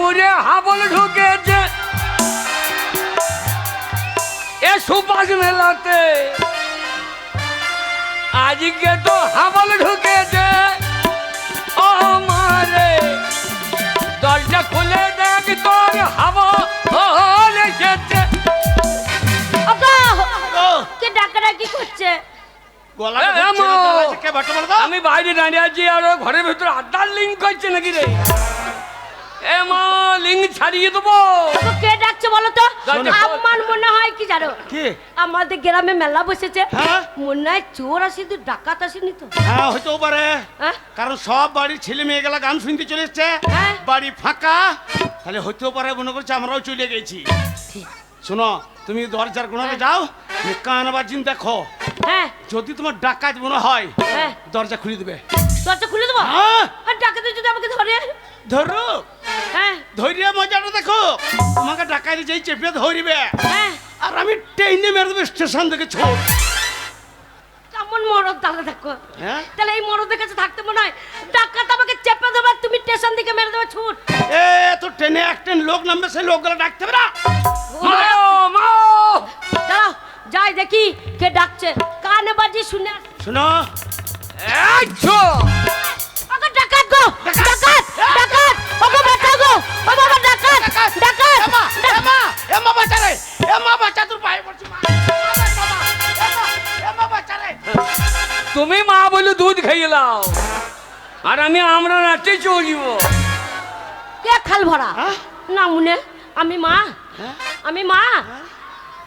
ওরে হাবল ঢুকেছে এ সুপাস মেলাতে, আজকে তো হাবল ঢুকেছে ও মারে, দরজা খুলে দেখ তোর হাবল এসেছে। কে ডাকাটা কি করছে? আমি বাইরে দাঁড়িয়ে আছি আর ঘরের ভেতরে আড্ডার লিঙ্ক করছে নাকি রে? এ মা লিঙ্ক ছাড়িয়ে দেবো। কে ডাকছে বলো তো? আমার মনে হয় কি জানো, আমাদের গ্রামে মেলা বসেছে, মনে হয় চোর আসি তো ডাকাত আসেনি তো। হ্যাঁ হইতেও পারে, কারণ সব বাড়ির ছেলে মেয়ে গেলা গান শুনতে চলে এসছে, বাড়ি ফাঁকা, তাহলে হইতেও পারে মনে করছে আমরাও চলে গেছি। শোনো তুমি দরজার কোণে যাও, কান বাজিন দেখো, যদি তোমার ডাকাত মনে হয় দরজা খুলে দেবে। দরজা খুলে দেবো? আর ডাকাত যদি আমাকে ধরে? ধরো, ধরিয়া মজাটা দেখো, তোমাকে ডাকাতি যেই চেপে ধরিবে আর আমি ট্রেনে মেরে দেবো স্টেশন থেকে ছোট। কেমন মরদ দাদা দেখো, তাহলে এই মরদের কাছে থাকতে মনে হয় ডাকাত আমাকে চেপে দেবে, তুমি স্টেশন থেকে মেরে দেবে ছুট। এ তো ট্রেনে একটা লোক নামবে, সেই লোকগুলো ডাকতে হবে না। দাঁড়াও যাই দেখি কে ডাকছে, কানে বাজি শুনে। শোনো ডাকাত গো, ডাকাত ডাকাত, ওগো বাঁচা গো, ও বাবা ডাকাত ডাকাত। এমা বাঁচা রে, এমা বাঁচা, তোর পায়ে পড়ছি মা, এমা বাঁচা রে। তুমি মা বলে দুধ খাইয়ে লাও আর আমরা নাচতে চলিব। কে খাল ভরা না মনে? আমি মা, আমি মা,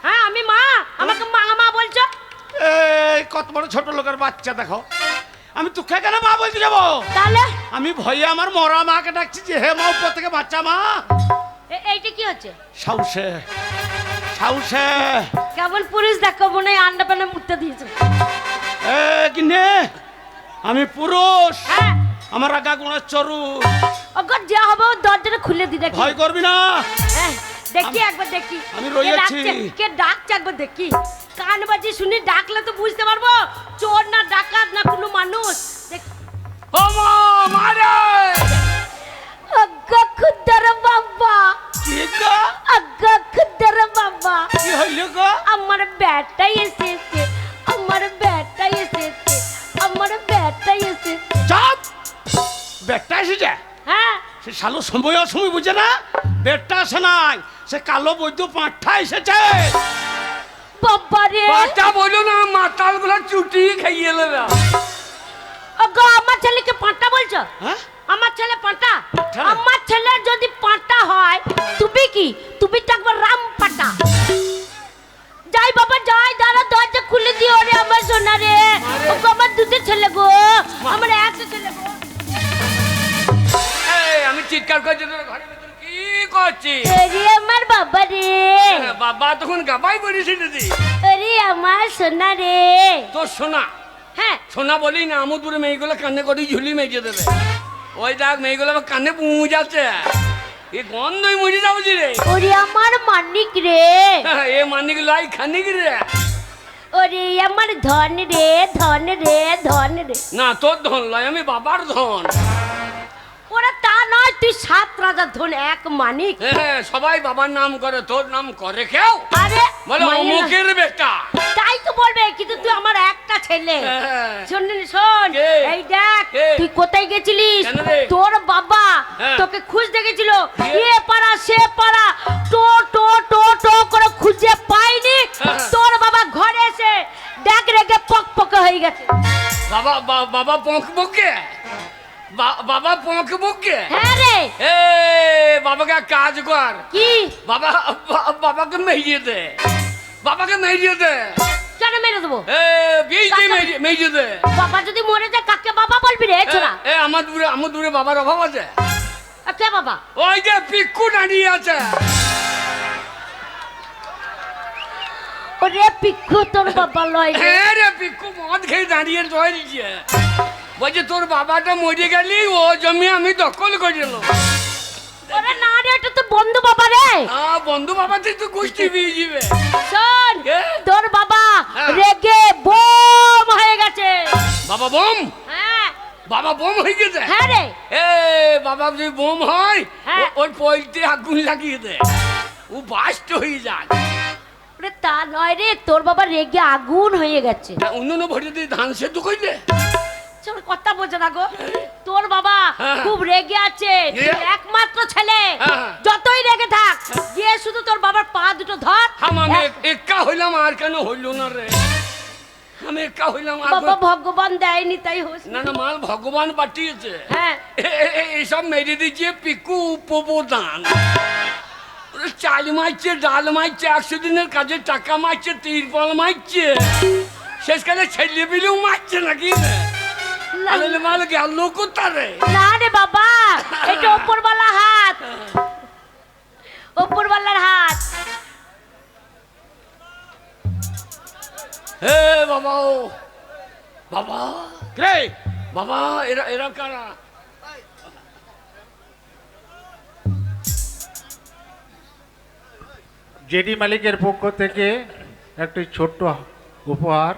হ্যাঁ আমি মা, আমাকে মা মা বলছো? এই কত বড় ছোট লোকের বাচ্চা দেখো, আমি তোকে কেন মা বলতে যাবো? তাহলে আমি ভয়ে আমার মরা মাকে ডাকছি যে হে মা উপর থেকে বাচ্চা মা। এইটা কি হচ্ছে? সাউসে সাউসে কেমন পুরুষ দেখো, মনে হয় আন্ডা পানে মুতে দিয়েছে। এ কিনে আমি পুরুষ, আমার আগা গুণা চরু। ওগো যা হবে ও দরজাটা খুলে দি দেখি। ভয় করবি না, দেখি একবার দেখি আমি রয়েছি। কে ডাকছে একবার দেখি, কান বাজি শুনি ডাকলে তো বুঝতে পারবো চোর না ডাকাত না কোনো মানুষ। ও মা মারে, আজ্ঞা খুদ্দার বাবা, কি গো আজ্ঞা খুদ্দার বাবা, কি হইল গো? আমার ব্যাটা এসেছে, আমার ব্যাটা এসেছে, আমার ব্যাটা এসেছে। চাপ, বেটা এসেছে? হ্যাঁ সে শালো সময় অসময় বুঝে না, বেটা আসে নাই, সে কালো বৈদ্য পাঁঠা এসেছে। বাবা রে, বাচ্চা বলো না, মাতাল গুলা চুটি খাইয়ে নেবে। ওগো আমার ছেলেকে পাঁটা বলছো? আমার ছেলে পাঁটা? আমার ছেলে যদি পাঁটা হয় তুমি কি, তুমি তো একবার রাম পাটা। যাই বাবা যাই, দাঁড়া দরজা খুলে দিও রে আমার সোনা রে। ওগো আমার দুধের ছেলে গো, আমার একটা ছেলে গো। আমি চিৎকার করছি তোর ঘরের ভিতরে কি করছিস? আরে আমার বাবা রে, বাবা তখন গাবাই পড়েছিল দিদি। আরে আমার সোনা রে। তোর সোনা? হ্যাঁ সোনা বলি না, আমুদপুরে মেয়েগুলো কান্নে করে ঝুলি মেজে দেবে। ওই দেখ মেয়েগুলো কান্নে পুঁ যাচ্ছে, এ গন্ধই মরে যাবছি রে। ওরে আমার মানিক রে, এ মানিক লাই খানিক রে। ওরে আমার ধন রে, ধন রে, ধন রে। না তোর ধন লয়, আমি বাবার ধন। ওরা তা নয়, তুই 7 রাজার ধন, এক মানিক। হ্যাঁ সবাই বাবার নাম করে, তোর নাম করে কেউ? আরে বলে অমুকের বেটা। তাই তো বলবে, কিন্তু তুই আমার একটা ছেলে। শোন শোন, এই দেখ তুই কোথায় গেছিলিস, তোর বাবা তোকে খুঁজতে গেছিল, এ পাড়া সে পাড়া, টো টো টো টো করে খুঁজে পাইনি, তোর বাবা ঘরে এসে দেখ রেগে পক পকে হয়ে গেছে। বাবা বাবা পক পকে, বাবা পক পকে? হ্যাঁ রে। এ বাবাকে কাজ কর, কি বাবা বাবাকে মেরিয়ে দে, বাবাকে মেরিয়ে দে। কেন মেরে দেবো? মেরিয়ে দে। বাবা যদি মরে যায় কাকে বাবা বলবি রে ছোড়া? এ আমার দূরে বাবার অভাব আছে। কে বাবা? ওই যে পিক্কু দাঁড়িয়ে আছে। ওরে পিক্কু তোর বাবা লয়? হ্যাঁ রে পিক্কু মদ খেয়ে দাঁড়িয়ে রয়েছে, বলছে তোর বাবাটা মরে গেলি, ও জমি আমি দখল করে নিলাম। ওরে না রে, এটা তো বন্ধু বাবা রে। বন্ধু বাবা তুই তো গোষ্ঠী বিয়ে যাবে। শোন, তোর বাবা রেগে বোম হয়ে গেছে। বাবা বোম? হ্যাঁ বাবা বোম হয়ে গেছে? হ্যাঁ রে। এ বাবা যদি বোম হয় হ্যাঁ। ওই পয়তে আগুন লাগিয়ে দে, ও বাস্ট হয়ে যায়। ওরে তা নয় রে, তোর বাবা রেগে আগুন হয়ে গেছে। অন্য ভরে দিয়ে ধান সেদ্ধ করলে। চল কথা বোঝো না গো, তোর বাবা হ্যাঁ। খুব রেগে আছে, এ? তুই একমাত্র ছেলে, হ্যাঁ। যতই রেগে থাক গিয়ে শুধু তোর বাবার পা দুটো ধর। আমি একা হইলাম, আর কেন হইল না রে? আমি একা হইলাম আর বাবা ভগবান দেয়নি তাই হোস। না না, মাল ভগবান পাঠিয়েছে। হ্যাঁ। এইসব মেরে দিচ্ছে পিকু উপদান, চাল মারছে, ডাল মারছে, 100 দিনের কাজে টাকা মারছে, তিরপল মারছে, শেষকালে ছেলে পিলেও মারছে নাকি রে? আরে মাল গেল কোথারে? না রে বাবা, এটা ওপরওয়ালা হাত, ওপরওয়ালার হাত। হে বাবা, ও বাবা রে বাবা, এরা এরা কারা? জেডি মালিকের পক্ষ থেকে একটি ছোট্ট উপহার,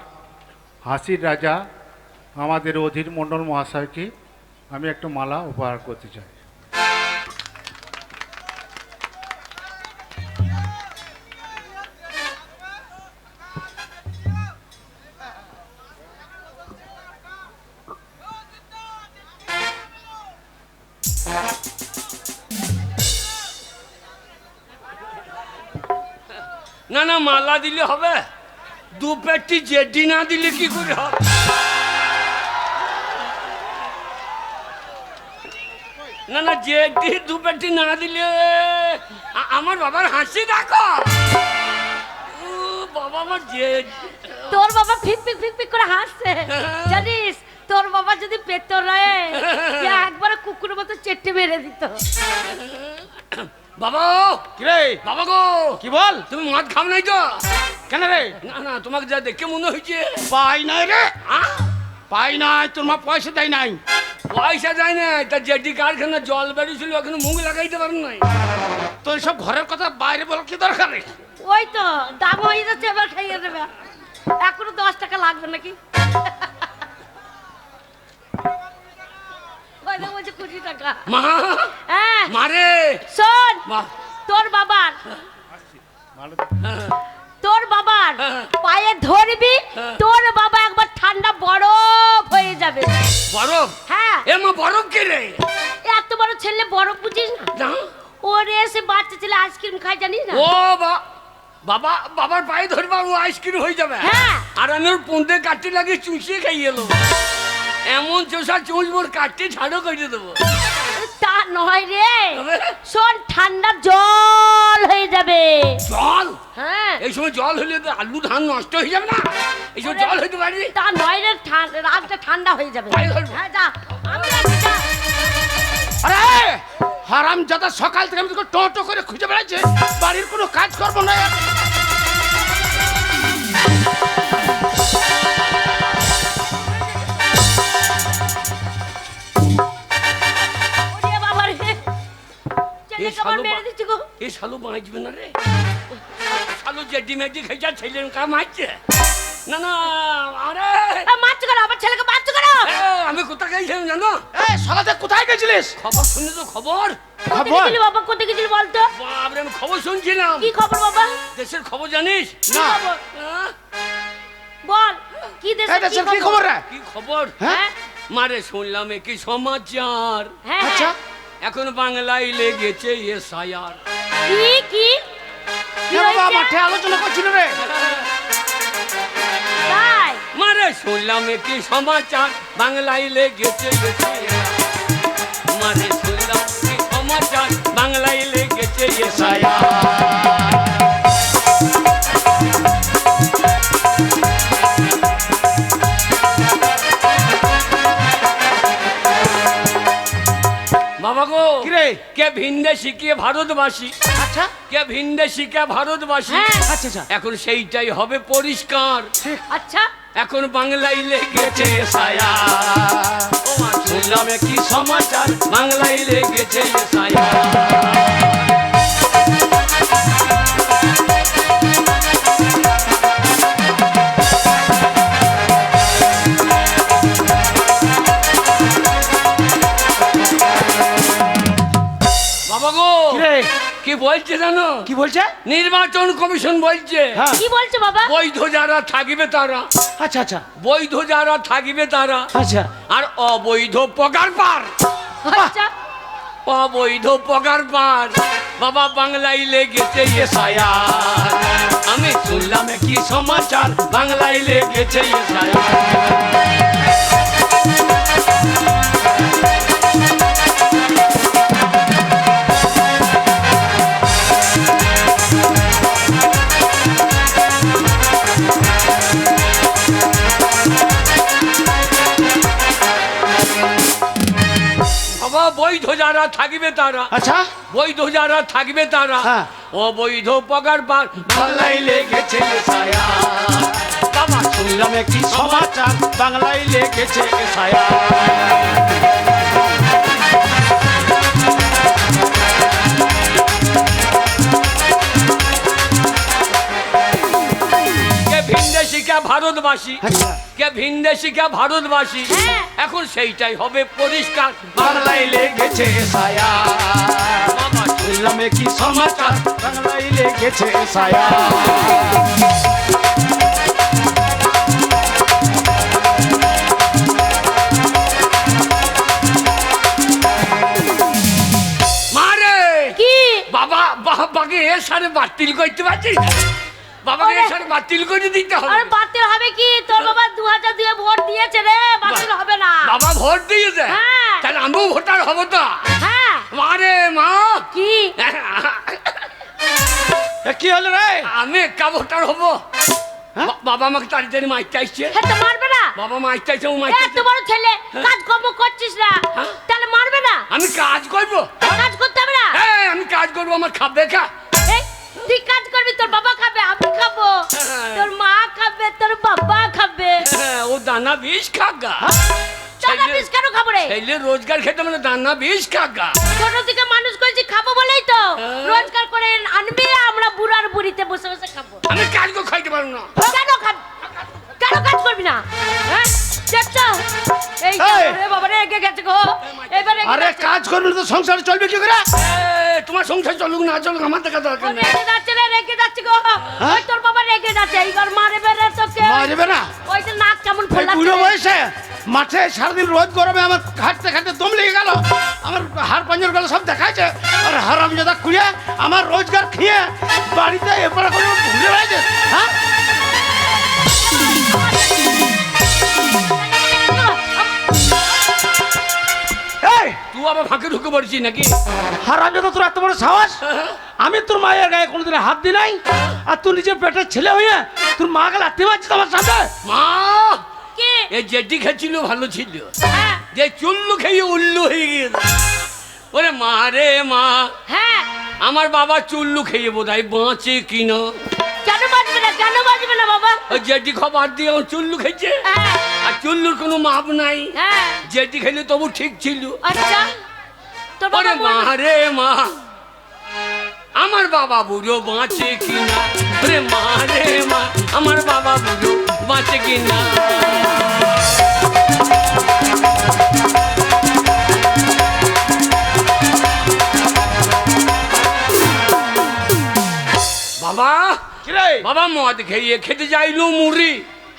হাসির রাজা আমাদের অধীর মণ্ডল মহাশয়কে আমি একটা মালা উপহার করতে চাই। না না, মালা দিলে হবে, দু পেটি জেডি না দিলে কি করে হবে? না না, জেডি দু পেটি না দিলে আমার বাবার হাসি দেখো। ও বাবা, আমার জেডি। তোর বাবা ফিক ফিক ফিক ফিক করে হাসছে, জানিস তোর বাবা যদি পেত রে একবার কুকুরের মতো চেটে মেরে দিত। বাবা কি রে? বাবা গো, কি বল? তুমি মদ খাও নাই তো? কেন রে? না না, তোমাকে যা দেখে মনে হয়েছে। পাই নাই রে, আহ? পাই নাই, তোর মা পয়সা দেয় নাই। পয়সা যায় না, তা জেডি কারখানা জল বেরিয়েছিল, এখন মুখ লাগাইতে পারেন নাই। তো সব ঘরের কথা বাইরে বল, কি দরকার রে? ওই তো দাম হয়ে যাচ্ছে, এবার খাইয়ে দেবে, এখনো 10 টাকা লাগবে নাকি? ওই তো বলছে 20 টাকা। মা হ্যাঁ মারে শোন, মা, তোর বাবার হ্যাঁ, তোর বাবার হ্যাঁ। পায়ে ধরবি, হ্যাঁ। তোর বাবা একবার ঠান্ডা বরফ হয়ে যাবে। বরফ? হ্যাঁ, এ মা, বরফ কে রে? এত বড় ছেলে বরফ বুঝিস না? না। ওরে সে বাচ্চা ছেলে আইসক্রিম খায় জানিস না? ও বাবা, বাবার পায়ে ধরবা ও আইসক্রিম হয়ে যাবে? হ্যাঁ। আর আমি ওর পুঁতে কাটতে লাগে চুষিয়ে খাইয়ে এলো, এমন চোষা চুষবো কাটতে ঝাড়ও করে দেবো। তা নয় রে, তবে? শোন ঠান্ডা জল হয়ে যাবে। জল? হ্যাঁ, এই সময় জল হলে তো আলু ধান নষ্ট হয়ে যাবে না? এই সময় জল হইতে পারি? তা নয় রে, রাতটা ঠান্ডা হয়ে যাবে। পায়ে ধরবো? হ্যাঁ যা, আমি যাচ্ছি, যা। আরে হারাম জাদা, সকাল থেকে আমি তোকে টো করে খুঁজে বেড়াচ্ছি, বাড়ির কোনো কাজ করবো না। ওরে বাবা রে, এ ছেলেকে আবার শালো মেরে দিচ্ছি গো। এ শালো বাঁচবে না রে, শালো জেডি মেডি খাইছা ছেলের কা মারছে। না না, আরে মারছো কেন আবার ছেলেকে, মারছো কেন? এ, আমি কোথায় গেছিলাম জানো? এই সকালে কোথায় গেছিলিস? খবর শুনে তো খবর। কোথায় গেছিলি বাবা, কোথায় গেছিলি বলতো? বাপরে, আমি খবর শুনছিলাম। কি খবর বাবা? দেশের খবর জানিস? কি না। খবর? আহ, বল, কি এই দেশের দেশের কি খবর রে? কি খবর? হ্যাঁ মারে শুনলাম কি সমাচার, হ্যাঁ আচ্ছা। হ্যাঁ। এখন বাংলায় লেগেছে এসআইআর। কি কি কি বাবা হয়েছে? মাঠে আলোচনা করছিল রে। তাই? মারে শুনলাম কি সমাচার, বাংলায় লেগেছে এসআইআর। মারে শুনলাম কি সমাচার, বাংলায় লেগেছে এসআইআর। বাবা গো, কি রে? কে ভিন্দে শিখিয়ে ভারতবাসী, আচ্ছা কে ভিন্দে শিখে ভারতবাসী, হ্যাঁ। আচ্ছা আচ্ছা, এখন সেইটাই হবে পরিষ্কার। আচ্ছা, এখন বাংলায় লেগেছে এসআইআর। ও মা, শুনলাম কি সমাচার, বাংলায় লেগেছে এসআইআর। কি বলছে জানো? কি বলছে? নির্বাচন কমিশন বলছে হ্যাঁ। কি বলছো বাবা? বৈধ যারা থাকিবে তারা, আচ্ছা আচ্ছা বৈধ যারা থাকিবে তারা, আচ্ছা আর অবৈধ পগার পার, আচ্ছা অবৈধ পগার পার। বাবা বাংলায় লেগেছে এসআইআর, আমি শুনলাম কি সমাচার, বাংলায় লেগেছে এসআইআর। বাবা বৈধ যারা থাকিবে তারা, আচ্ছা বৈধ যারা থাকবে তারা, হ্যাঁ। অবৈধ পগার পার, বাংলায় লেগেছে এসআইআর। বাবা শুনলাম কি সমাচার, বাংলায় লেগেছে এসআইআর। কে ভিনদেশি কে ভারতবাসী, আচ্ছা। কে ভিনদেশি কে ভারতবাসী, হ্যাঁ। এখন সেইটাই হবে পরিষ্কার, বাংলায় লেগেছে এসআইআর। বাবা শুনলাম কি সমাচার, বাংলায় লেগেছে এসআইআর। মারে কি? বাবা বাবাকে এর সাথে বাতিল করতে পারছিস না? বাবাকে এর সাথে বাতিল করে দিতে হবে। আরে বাতিল হবে কি? তোর বাবা 2002 ভোট দিয়েছে রে, বাতিল হবে না। বাবা ভোট দিয়েছে, হ্যাঁ। তাহলে আমিও ভোটার হব তো। হ্যাঁ। মারে মা কি? কি হলো রে? আমি একা ভোটার হব। হ্যাঁ? বাবা আমাকে তাড়াতাড়ি মারতে আসছে, হ্যাঁ তো মারবে না? বাবা মারতে আসছে, ও এ মারতে এত বড় ছেলে, কাজ কর্ম করছিস না, হ্যাঁ। তাহলে মারবে না? আমি কাজ করবো, কাজ করতে হবে না? হ্যাঁ আমি কাজ করবো, আমার খাবে খা। এই, তুই কাজ করবি, তোর বাবা খাবে, আমি খাবো, হ্যাঁ। তোর মা খাবে, তোর বাবা খাবে। হ্যাঁ, ও দানা বিষ খাগা। দাদা পিস কেন খাবো রে? ছেলে রোজগার খেতে মানে দানা বিষ খাগা। ছোট থেকে মানুষ করেছি, খাবো বলেই তো হ্যাঁ। রোজগার করে আনবি, আমরা বুড়ার বুড়িতে বসে বসে খাবো। আমি কাজ করে খাইতে পারবো না। কেন খাবি? কেন কাজ করবি না? হ্যাঁ দেখছো, এই এই! রে বাবা রে, রেগে গেছে গো, এবারে আরে কাজ করবি না তো সংসার চলবে কি করে? এ, তোমার সংসার চলুক না চলুক আমার দেখা দরকার নেই। রেগে যাচ্ছে রে, রেগে যাচ্ছে গো, ওই তোর বাবা রেগে যাচ্ছে, এইবার মারবে রে তোকে। মারবে না? ওই যে নাক কেমন এই ফোলাচ্ছে বুড়ো রে। বয়সে মাঠে সারাদিন রোদ গরমে আমার হাঁটতে হাঁটতে দম লেগে গেল, আমার হাড় পাঞ্জর গেল সব দেখাচ্ছে। আর হারামজাদা খুঁড়ে আমার রোজগার খেয়ে বাড়িতে এরপরে করে ঘুরে বেড়াচ্ছে। হ্যাঁ এই তুই আবার ফাঁকে ঢুকে পড়ছিস নাকি? হারামজাদা, তোর এত বড় সাহস! আমি তোর মায়ের গায়ে কোনোদিন হাত দিই নাই, আর তুই নিজের পেটের ছেলে হয়ে তোর মা গেলে লাগতে পারছিস আমার সাথে? মা কে? এ যেটি খেয়েছিল ভালো ছিল, হ্যাঁ, যে চুল্লু খেয়ে উল্লু হয়ে গিয়েছে। ওরে মা রে মা, হ্যাঁ, আমার বাবা চুল্লু খেয়ে বোধ হয় বাঁচে কিনা। কেন বাজবে না, কেন বাজবে না বাবা? ওই যেটি খাবার দিয়ে আমার চুল্লু খেয়েছে, হ্যাঁ, আর চুল্লুর কোনো মাপ নাই। হ্যাঁ, যেটি খেলে তবু ঠিক ছিল। আচ্ছা, তোর বাবা ওরে মা বলবে- রে মা, আমার বাবা বুড়ো বাঁচে কিনা। ওরে মা রে মা, আমার বাবা বুড়ো বাঁচে কিনা। বাবা কিরে? বাবা মদ খেয়ে খেতে যাইলো মুড়ি,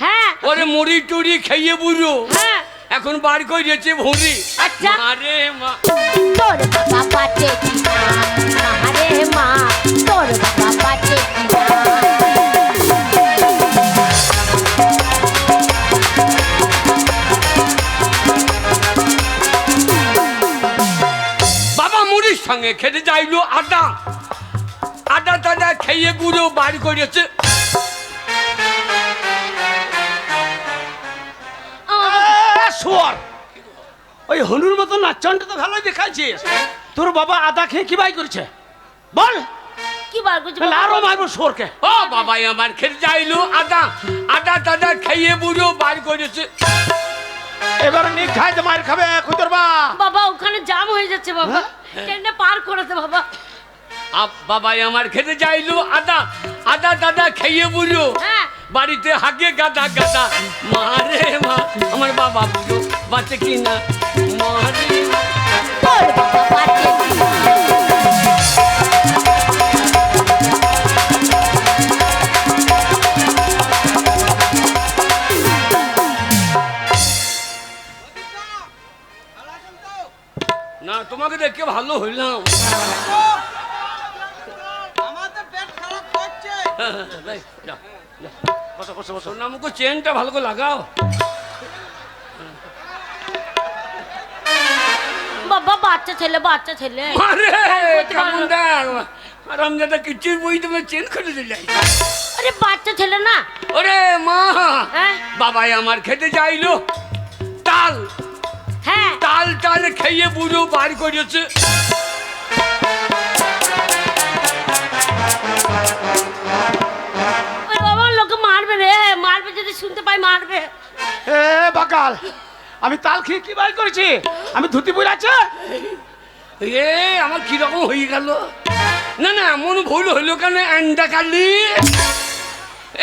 হ্যাঁ, ওরে মুড়ি টুড়ি খেয়ে বুড়ো, হ্যাঁ, এখন বার করেছে ভুঁড়ি। আচ্ছা। মা রে মা, তোর বাবা বাঁচে কিনা, মা রে মা, তোর বাবা বাঁচে কিনা। বাবা মুড়ির সঙ্গে খেতে যাইলো আদা, আদা টাদা খেয়ে গুঁড়ো বার করেছে। শুয়ার, ওই হনুর মতো নাচনটা তো ভালোই দেখাচ্ছিস। তোর বাবা আদা খেয়ে কি বাই করছে বল? কি বার করছিস তাহলে বাবা? আরো মারবো শুয়োরকে। ও বাবাই আমার খেতে যাইলো আদা, আদা টাদা খেয়ে বুড়ো বার করেছে। এবার নি খাইতে মার খাবে খুদর বা। বাবা ওখানে জাম হয়ে যাচ্ছে বাবা, ট্রেনটা পার করে দে বাবা। বাবাই আমার খেতে যাইলো আদা, আদা টাদা খেয়ে বুড়ো হ্যাঁ, বাড়িতে হাগে গাদা গাদা। মা রে মা, আমার বাবা বুড়ো বাঁচে কিনা। মা রে মা, তোর বাবা বাঁচে কিনা। না তোমাকে দেখে ভালো হইলাম। বসো বসো বসো। সোনামুখো চেনটা ভালো করে লাগাও। বাবা বাচ্চা ছেলে বাচ্চা ছেলে। আরে কেমন দেখ আরামদাদা কিছুই বুঝতে পারে চেন খুলে দিলে। আরে বাচ্চা ছেলে না। ওরে মা, হ্যাঁ বাবাই আমার খেতে যাইলো তাল, হ্যাঁ তাল তাল খেয়ে বুড়ো বার করেছে। ওরে বাবা লোকে মারবে রে, মারবে যদি শুনতে পাই মারবে। এ বাকাল, আমি তাল খেয়ে কি বার করেছি? আমি ধুতি পরে আছে। এ আমার কিরকম হয়ে গেল। না না এমন ভুল হইলো কেন? এন্ডা কালি,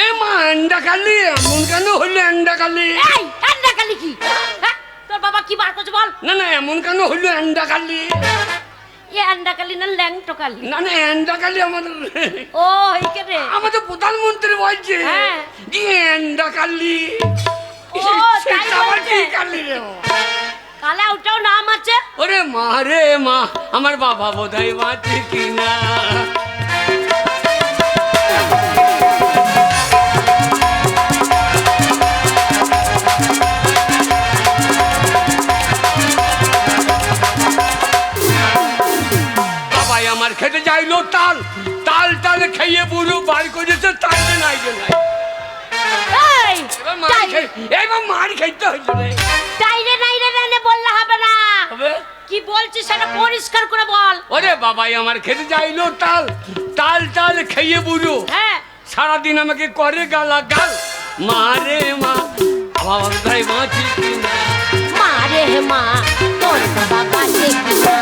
এ মা এন্ডা কালি এমন কেন হইলো? এন্ডা কালি, এই এন্ডা কালি কি? হ্যাঁ তোর বাবা কি বার করছে বল? না না এমন কেন হইলো? এন্ডা কালি, এ এন্ডা কালি না ল্যাংটো কালি? না না এন্ডা কালি আমাদের, ও এইখানে আমাদের প্রধানমন্ত্রী বলছে হ্যাঁ। যে এন্ডা কালি। ও, তাই সেটা আবার বলছে। কি কালি রে? কালে ওটাও নাম আছে। ওরে মা রে মা, আমার বাবা বোধহয় বাঁচে কিনা। বাবাই আমার খেতে যাইলো তাল, তাল তাল খেয়ে বুড়ো বার করেছে। তাই যে নাই যে নাই, এই এবার মার খেয়ে, এবার মার খেতে হইলো রে। টাইরে নাইরে নাইরে বললে হবে না। হবে? কি বলছিস সেটা পরিষ্কার করে বল। ওরে বাবাই আমার খেতে যাইলো তাল, তাল তাল খেয়ে বুড়ো হ্যাঁ সারাদিন আমাকে করে গালা গাল। মা রে মা, আমার বোধহয় বাঁচে কিনা। মা রে মা, তোর বাবা বাঁচে কিনা।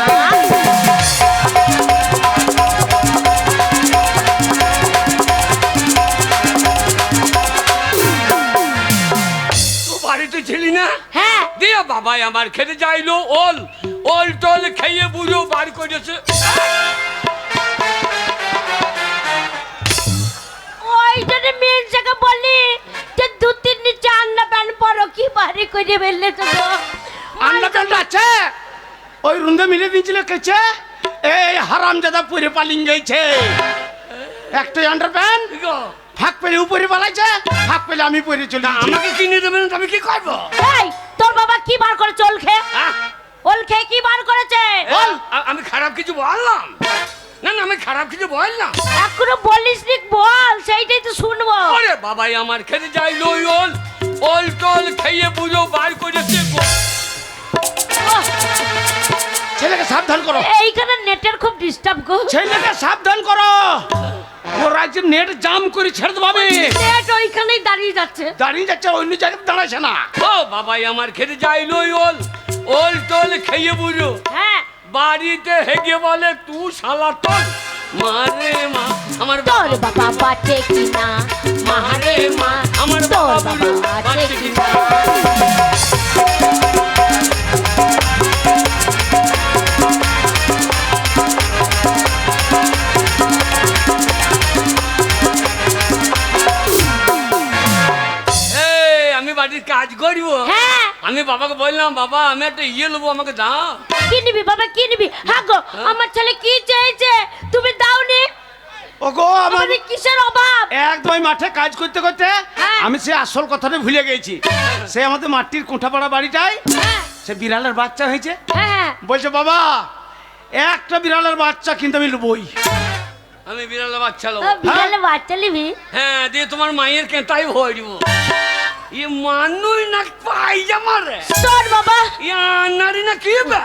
তো বাড়িতে ছিলি না? হ্যাঁ দিয়ে বাবাই আমার খেতে যাইলো ওল, ওল টোল খেয়ে বুড়ো বার করেছে। ওই জন্য মেয়েটাকে বলি যে ধুতির নিচে আন্না প্যান্ট পরো, কি বাড়ি করে ফেললে তো গো। আন্ডা প্যান্ট আছে ওই রুন্দে মিলে দিয়েছিল কেছে। এই হারামজাদা পরে পালিং গেছে। একটাই আন্ডার প্যান্ট কি গো? ফাঁক পেলে উপরে পালাইছে, ফাঁক পেলে আমি পরে চলে তা আমাকে কিনে দেবেন তো আমি কি করবো? এই তোর বাবা কি বার করেছে? ওল খেয়ে, হ্যাঁ? ওল খেয়ে কি বার করেছে? বল, আমি খারাপ কিছু বললাম? না না আমি খারাপ কিছু বললাম? এখনো বলিস নি, বল সেইটাই তো শুনবো। ওরে বাবাই আমার খেতে যাইলো ওই ওল, ওল টোল খেয়ে বুড়ো বার করেছে। ওহ, ছেলেকে সাবধান করো, এইখানে নেটের খুব ডিস্টার্ব গো। ছেলেকে সাবধান করো। ও রাজ্যে নেট জাম করে ছেড়ে দেবো আমি। নেট ওইখানেই দাঁড়িয়ে যাচ্ছে। দাঁড়িয়ে যাচ্ছে, অন্য জায়গায় দাঁড়াচ্ছে না। ও বাবাই আমার খেতে যাইলো ওই ওল, ওল টোল খেয়ে বুড়ো হ্যাঁ বাড়িতে হেগে বলে তুই শালা তোর। মারে মা, আমার তোর বাবা বাঁচে কিনা। মা রে মা, আমার তোর বাবা বাবা বুড়ো বাঁচে বাঁচে কিনা। এই আমি বাড়ির কাজ করবো। হ্যাঁ আমি বাবাকে বললাম বাবা আমি একটা ইয়ে নেবো, আমাকে দাও। কি নিবি বাবা কি নিবি? হ্যাঁ গো আমার ছেলে কি চেয়েছে তুমি দাওনি। ওগো আমার আমাদের কিসের অভাব? একদম মাঠে কাজ করতে করতে হ্যাঁ। আমি সে আসল কথাটা ভুলে গেছি। সে আমাদের মাটির কোঠাপাড়া বাড়িটাই হ্যাঁ সে বিড়ালের বাচ্চা হয়েছে। হ্যাঁ বলছে বাবা একটা বিড়ালের বাচ্চা কিন্তু আমি লুবই। আমি বিড়াল বাচ্চা ও, লোক। বিড়ালে বাচ্চা নিবি? হ্যাঁ দিয়ে তোমার মায়ের কেঁটাই ভয় দিব। ই মানুষ না পাইজামা রে, তোর বাবা ইয়া নারী না কি বে?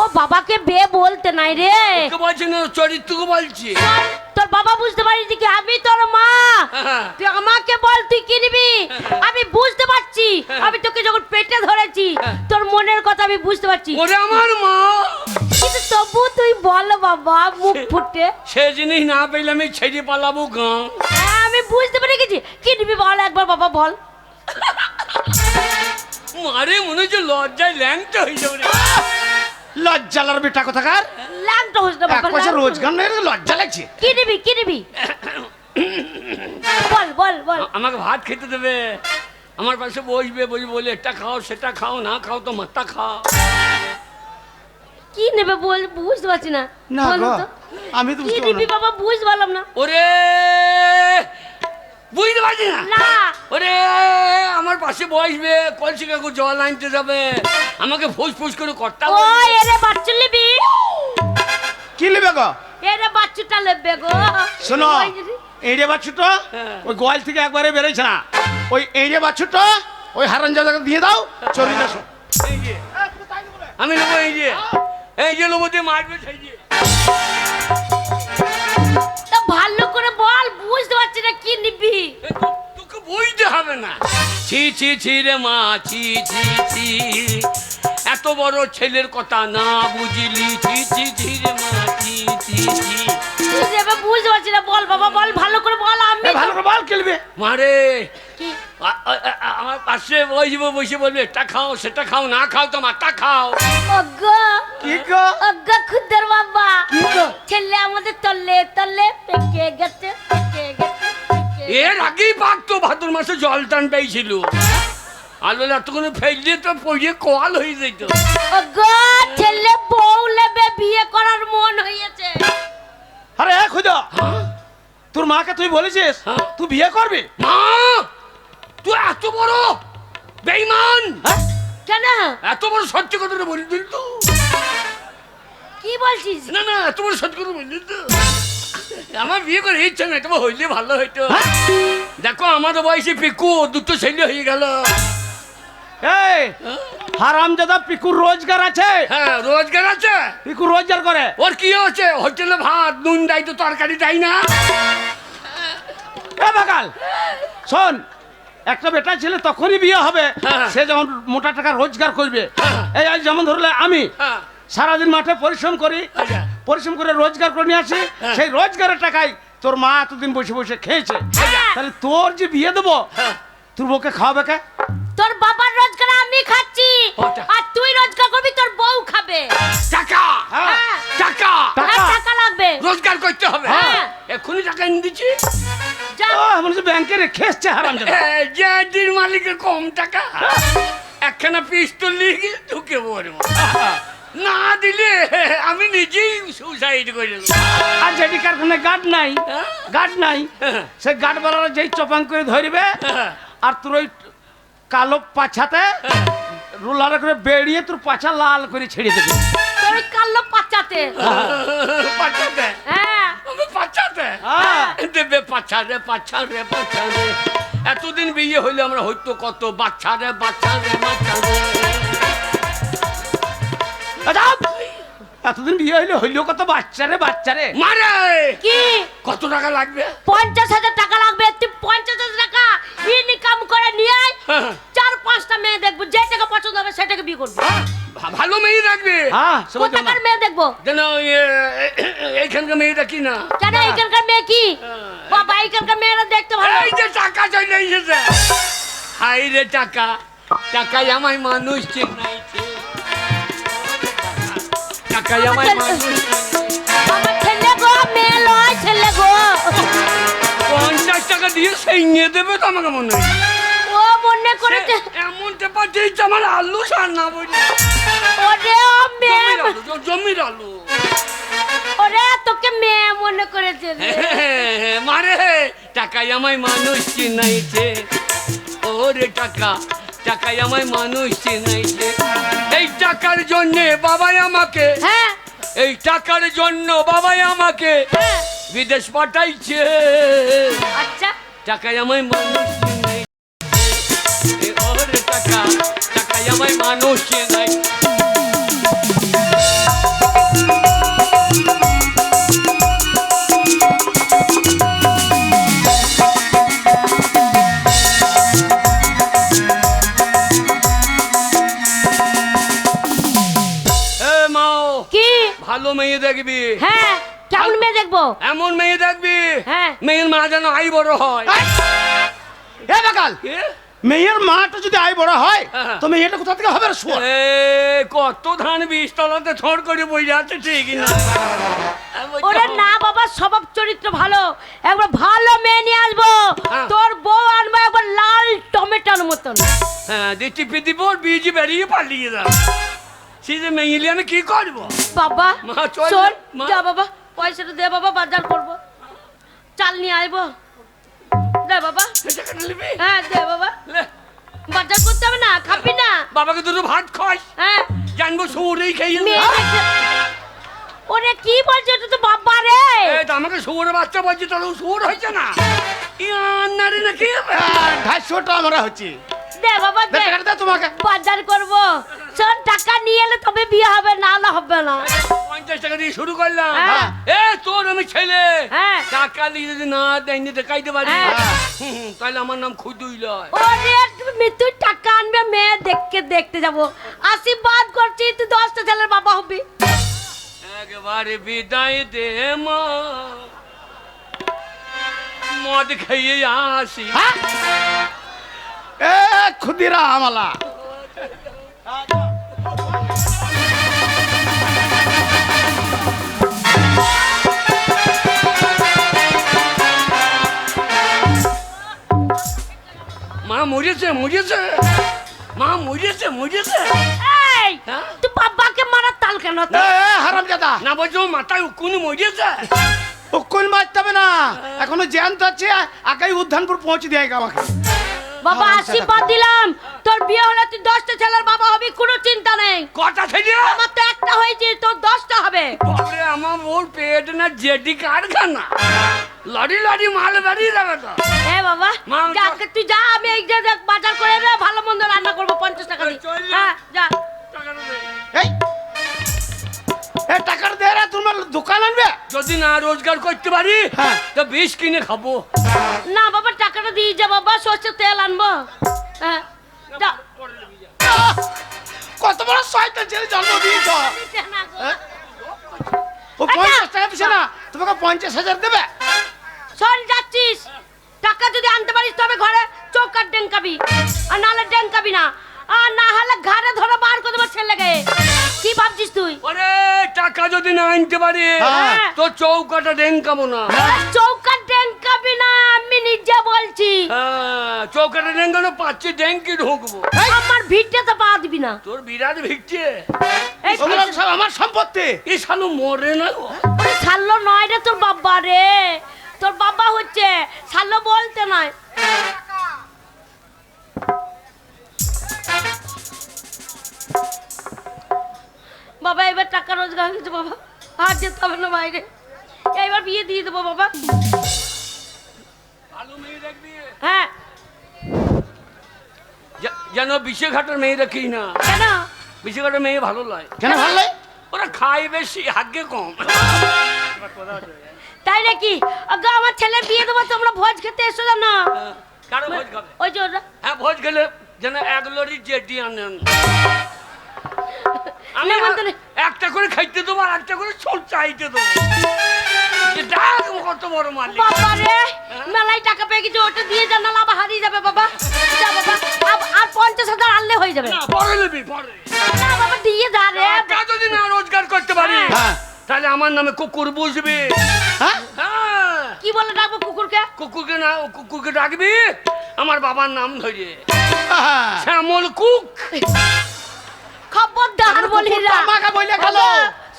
ও বাবাকে বে বলতে নাই রে। ওকে বলছে না চরিত্রকে বলছি। তোর বাবা বুঝতে পারিস কি আমি তোর মা। হ্যাঁ। তুই আমাকে বল তুই কি নিবি। আমি বুঝতে পারছি, আমি তোকে যখন পেটে ধরেছি তোর মনের কথা আমি বুঝতে পারছি। ওরে আমার মা, কিন্তু তবু তুই বল বাবা মুখ ফুটে। সে জিনিস না পেলে আমি ছেড়ে পালাবো গাঁ। হ্যাঁ আমি বুঝতে পেরে গেছি। কি নিবি বল একবার বাবা বল। মারে মনে হচ্ছে লজ্জায় ল্যাংটা হয়ে যাবে রে। লজ্জালার বেটা কোথাকার। ল্যাংটা হোস না এক বাবা। পয়সা ল্যাংটা। রোজগার নেই, লজ্জা লাগছে। কি নিবি কি নিবি বল বল বল। আমাকে ভাত খেতে দেবে, আমার পাশে বসবে, বলি বলে এটা খাও সেটা খাও, না খাও তো মাথা খাও। কি নেবে নেবে বুঝতে পারছি না। না বলো গো, তো আমি তো কি বুঝতে দিবি পারলাম না। বাবা, বুঝতে পারলাম না। ওরে বুঝতে পারছি না। না ওরে আমার পাশে বসবে, কলসি কাকু জল আনতে যাবে, আমাকে ফুস ফুস করে কর্তা ও এরে বাচ্চু লিবি, কি নেবে গো? এরে বাচ্চুটা লেবে গো। শোনো, ওই যে- এড়ে বাছুটো ওই গোয়াল থেকে একবারে বেরোইছে না, ওই এড়ে বাছুটো ওই হারানজাদাকে দিয়ে দাও, চলে আসো। এই যে আমি নেবো, এই যে লোবো দিয়ে মারবে সেই যে। তা ভালো করে বল, বুঝতে পারছি না কি নিবি। তোকে বুঝতে হবে না। ছি ছি ছি রে মা, ছি ছি ছি, এত বড় ছেলের কথা না বুঝলি, ছি ছি ছি রে মা, ছি ছি ছি। তুই যেভাবে বুঝতে পারছি না, বল বাবা বল, ভালো করে বল। আমি এ, ভালো করে বল, খেলবে মারে কি আমার পাশে বসবো, বসে বলবে এটা খাও সেটা খাও, না খাও তো মাথা খাও। অগো কি গো? অগো খুদের বাবা, কি গো? ছেলে আমাদের তলে তলে পেকে গেছে, পেকে গেছে, পেকে এর আগেই পাকতো, ভাদ্র মাসে জল টান পেয়েছিল, আলো এতক্ষণ ফেললে তো পড়িয়ে কোয়াল হয়ে যেত। ওগো ছেলে বউ লেবে, বিয়ে করার মন হয়েছে। আরে খুদা, তোর মাকে তুই বলেছিস হ্যাঁ। তুই বিয়ে করবি? মা তুই এত বড় বেঈমান, হ্যাঁ? কেন এত বড় সত্যি কথাটা বলি দিল তো। কি বলছিস? না না, এত বড় সত্যি কথা বলি তো। আমার বিয়ে করে ইচ্ছা নেই, তোমার হইলে ভালো হইতো। দেখো আমার বয়সে পিকু দুটো ছেলে হয়ে গেল। এই হারামজাদা পিকুর রোজগার আছে, হ্যাঁ রোজগার আছে, পিকু রোজগার করে। ওর কি আছে? হোটেলে ভাত নুন দেয় তো, তরকারি দেয় না। এ বাগাল শোন, একটা বেটা ছেলে তখনই বিয়ে হবে হ্যাঁ। সে যখন মোটা টাকা রোজগার করবে। হ্যাঁ। এই আজ যেমন ধরলে আমি হ্যাঁ, সারাদিন মাঠে পরিশ্রম করি, আচ্ছা। পরিশ্রম করে রোজগার করে নিয়ে আসি, হ্যাঁ। সেই রোজগারের টাকায় তোর মা এতদিন বসে বসে খেয়েছে, হ্যাঁ। তাহলে তোর যে বিয়ে দেবো হ্যাঁ। তোর বউকে খাওয়াবে কে? তোর বাবার রোজগার আমি খাচ্ছি, ওটা। আর তুই রোজগার করবি, তোর বউ খাবে। টাকা হ্যাঁ। টাকা টাকা। হ্যাঁ, টাকা লাগবে। রোজগার করতে হবে। হ্যাঁ। এক্ষুনি টাকা এনে দিচ্ছি। যা। ও, মনে হচ্ছে ব্যাংকে রেখে এসছে হারামজাদা। যে মালিকের কম টাকা, একখানা পিস্তল নিয়ে গিয়ে ঢুকে পড়বো, না দিলে আমি নিজেই সুসাইড করে নেবো। আর যেটি কারখানায় গার্ড নাই, হ্যাঁ? গার্ড নাই, হ্যাঁ। সে গার্ড বালারা যেই চপাং করে ধরবে হ্যাঁ। আর তোর ওই কালো পাছাতে রোলারে করে বেরিয়ে তোর পাছা লাল করে ছেড়ে দেবে। তোর ওই কালো পাচাতে। পাচাতে হ্যাঁ আমি পাচাতে হ্যাঁ। দেবে পাচারে পাচারে পাচারে। এতদিন বিয়ে হইলে আমরা হইতো কত বাচ্চারে বাচ্চারে বাচ্চারে। যাও। এতদিন বিয়ে হইলে হইলেও কত বাচ্চারে বাচ্চারে। মারে কি কত টাকা লাগবে? 50,000 টাকা লাগবে। তুই 50,000 টাকা ইনকাম করে নিয়ে আয়, হ্যাঁ। 4-5টা মেয়ে দেখবো, যে টাকা পছন্দ হবে সেটাকে বিয়ে করবি। ভালো মেয়ে রাখবে। হ্যাঁ সবাই জানো। কোথাকার মেয়ে দেখবো? যেন এইখানকার মেয়েটা কি না, কেন এখানকার মেয়ে কি? বাবা এখানকার মেয়েরা দেখতে ভালো। এই যে টাকা চলে এসেছে, হাই রে টাকা, টাকাই আমায় মানুষ চেনাইছে, টাকাই আমায় মানুষ। আমার ছেলে গো, মেয়ে লয় ছেলে গো। 50 টাকা দিয়ে সেই নিয়ে দেবে তো আমাকে মনে হয়। ও মনে করেছে এমন টেপা দিয়েছে আমার আলু সার না বুঝলি, ওরে ও মেয়ে, জমির আলু, জমির আলু। ওরে তোকে মেয়ে মনে করেছে রে। মারে টাকাই আমায় মানুষ চিনাইছে, ওরে টাকা, টাকাই আমায় মানুষ চিনাইছে। এই টাকার জন্যে বাবাই আমাকে, হ্যাঁ এই টাকার জন্য বাবাই আমাকে হ্যাঁ। বিদেশ পাঠাইছে। আচ্ছা টাকাই আমায় মানুষ চিনাইছে, ওরে টাকা, টাকাই আমায় মানুষ চিনাইছে। কি? ভালো মেয়ে দেখবি, হ্যাঁ কেমন মেয়ে দেখবো? এমন মেয়ে দেখবি হ্যাঁ। মেয়ের মা যেন আই বড় হয়। এ বাগাল, কে? মেয়ের মাটা যদি আয় বড় হয় হ্যাঁ। তো মেয়েটা কোথা থেকে হবে রে শুয়োর? এ, কত ধান বীজ তলাতে থড় করে বই যাচ্ছে ঠিক না। ওরে না বাবা, স্বভাব চরিত্র ভালো, একবার ভালো মেয়ে নিয়ে আসবো। হ্যাঁ। তোর বউ আনবো একবার লাল টমেটোর মতন। হ্যাঁ দিচ্ছি পিতি পর বীজ বেরিয়ে পালিয়ে যাবে। সে যে মেইলি আমি কি করবো? বাবা মা, চল শোন, মা। যা বাবা, পয়সাটা দে বাবা, বাজার করবো, চাল নিয়ে আইবো। দে বাবা। এই টাকাটা নিবি? হ্যাঁ দে বাবা, লে, বাজার করতে হবে না, খাবি না? বাবাকে দুটো ভাত খাস, হ্যাঁ জানবো শুয়োরেই খেয়ে মেয়ে দেখতে- ওরে কি বলছে, এটা তো বাবা রে। আমাকে শুয়োরের বাচ্চা বলছে, তাহলে ও শুয়োর হয়েছে না? নারী নাকি? 250টা আমরা হচ্ছে। দে বাবা দে, টাকাটা দে তোমাকে। বাজার করবো। শোন, টাকা নিয়ে এলে তবে বিয়ে হবে, না হলে হবে না। 50 টাকা দিয়ে শুরু করলাম। হ্যাঁ। তোর আমি ছেলে, হ্যাঁ। টাকা দিয়ে যদি না দেয়নি দেখাইতে পারি, হ্যাঁ। তাহলে আমার নাম খুদুই লয়। ওরে তুই টাকা আনবে, মেয়ে দেখতে যাবো, আশীর্বাদ করছি, তুই 10টা ছেলের বাবা হবি। একবারে বিদায় দে মা, মদ খাইয়ে আসি। এ খুদিরা আমালা, মা মরেছে, মরেছে, মা মরেছে, মরেছে। এই হ্যাঁ? তুই বাবাকে মারার তাল কেন? এ হারামজাদা, না বলছো মাথায় উকুনি মরেছে। কোন মারতে হবে না, এখনো জ্যান্ত আছে, আগাই উদ্যানপুর পৌঁছে দেয় আমাকে। বাবা হারামজাদা। আশীর্বাদ দিলাম, তোর বিয়ে হলে তুই 10টা ছেলের বাবা হবি, কোনো চিন্তা নেই। কটা থেকে? আমার তো একটা হয়েছে, তোর 10টা হবে। বাপরে, আমার ওর পেট না জেডি কারখানা, লড়ি লড়ি মাল বেরিয়ে যাবে তো। হ্যাঁ বাবা, মা, যাকে তুই যা, আমি এই যে বাজার করে রে, ভালো মন্দ রান্না করবো, 50 টাকা দিয়ে। চল যা। হ্যাঁ যা। টাকাটা দে। এই এ টাকাটা দে রে, তোমার দোকান আনবে। যদি না রোজগার করতে পারি, হ্যাঁ। তো বিষ কিনে খাবো। না বাবা, টাকাটা দিয়ে যা বাবা, সর্ষের তেল আনবো। হ্যাঁ যা। আহ, কত বড় শয়তান ছেলে জন্ম দিয়েছ। হ্যাঁ? ও 50 টাকা দিছে না, তোমাকে 50,000 দেবে। শোন, যাচ্ছিস, টাকা যদি আনতে পারিস তবে ঘরে চৌকার ডেঙ্কাবি, আর নাহলে ডেঙ্কাবি না, আর না হলে ঘাড়ে ধরে বার করে দেবো ছেলেকে। কি ভাবছিস তুই? ওরে, টাকা যদি না আনতে পারি, হ্যাঁ। তো চৌকাটা ডেঙ্কাবো না। চৌকার ডেঙ্কাবি না, আমি নিজে বলছি। হ্যাঁ, চৌকাটা ডেঙ্কানো পাচ্ছি, ডেঙ্কি ঢুকবো। আমার ভিড়টা তো পা দিবি না। তোর বিরাট ভিড়ছে। এই ওগুলো সব আমার সম্পত্তি। এই শালু মরে না গো। ছাড়লো নয় রে তোর বাবা রে, তোর বাবা হচ্ছে, ছাড়লো বলতে নয়। বাবা এবার টাকা রোজগার হয়েছে বাবা, আর যেতে হবে না বাইরে, এইবার বিয়ে দিয়ে দেবো বাবা। ভালো মেয়ে দেখবি, হ্যাঁ যেন বিশেঘাটের মেয়ে দেখি না। কেন? বিশেঘাটের মেয়ে ভালো লয়। কেন ভালো লাগে? ওরা খায় বেশি, হাগ্গে কম। তাই নাকি? আগে আমার ছেলের বিয়ে দেবো, তোমরা ভোজ খেতে এসো না। কারো ভোজ খাবে? ওই যে ওরা হ্যাঁ, ভোজ খেলে যেন 1 লরি জেডি আনেন। আমি নেমন্তন্ন- একটা করে খাইতে দেবো, আর একটা করে ছোট চাইতে দেবো। এটা কত বড় মালিক। বাবা রে, মেলায় টাকা পেয়ে গেছে, ওটা দিয়ে যা, নাহলে আবার হারিয়ে যাবে বাবা। যা বাবা, আর 50,000 আনলে হয়ে যাবে। না, পরে নেবি, পরে। না বাবা, দিয়ে যা রে। টাকা যদি না রোজগার করতে পারি, হ্যাঁ। তাহলে আমার নামে কুকুর বুঝবি। হ্যাঁ? হ্যাঁ, কি বলে ডাকবো কুকুরকে? কুকুরকে ডাকবি আমার বাবার নাম ধরে, আহা। শ্যামল কুক। খবরদার বলি না। আমাকে বলে গেল।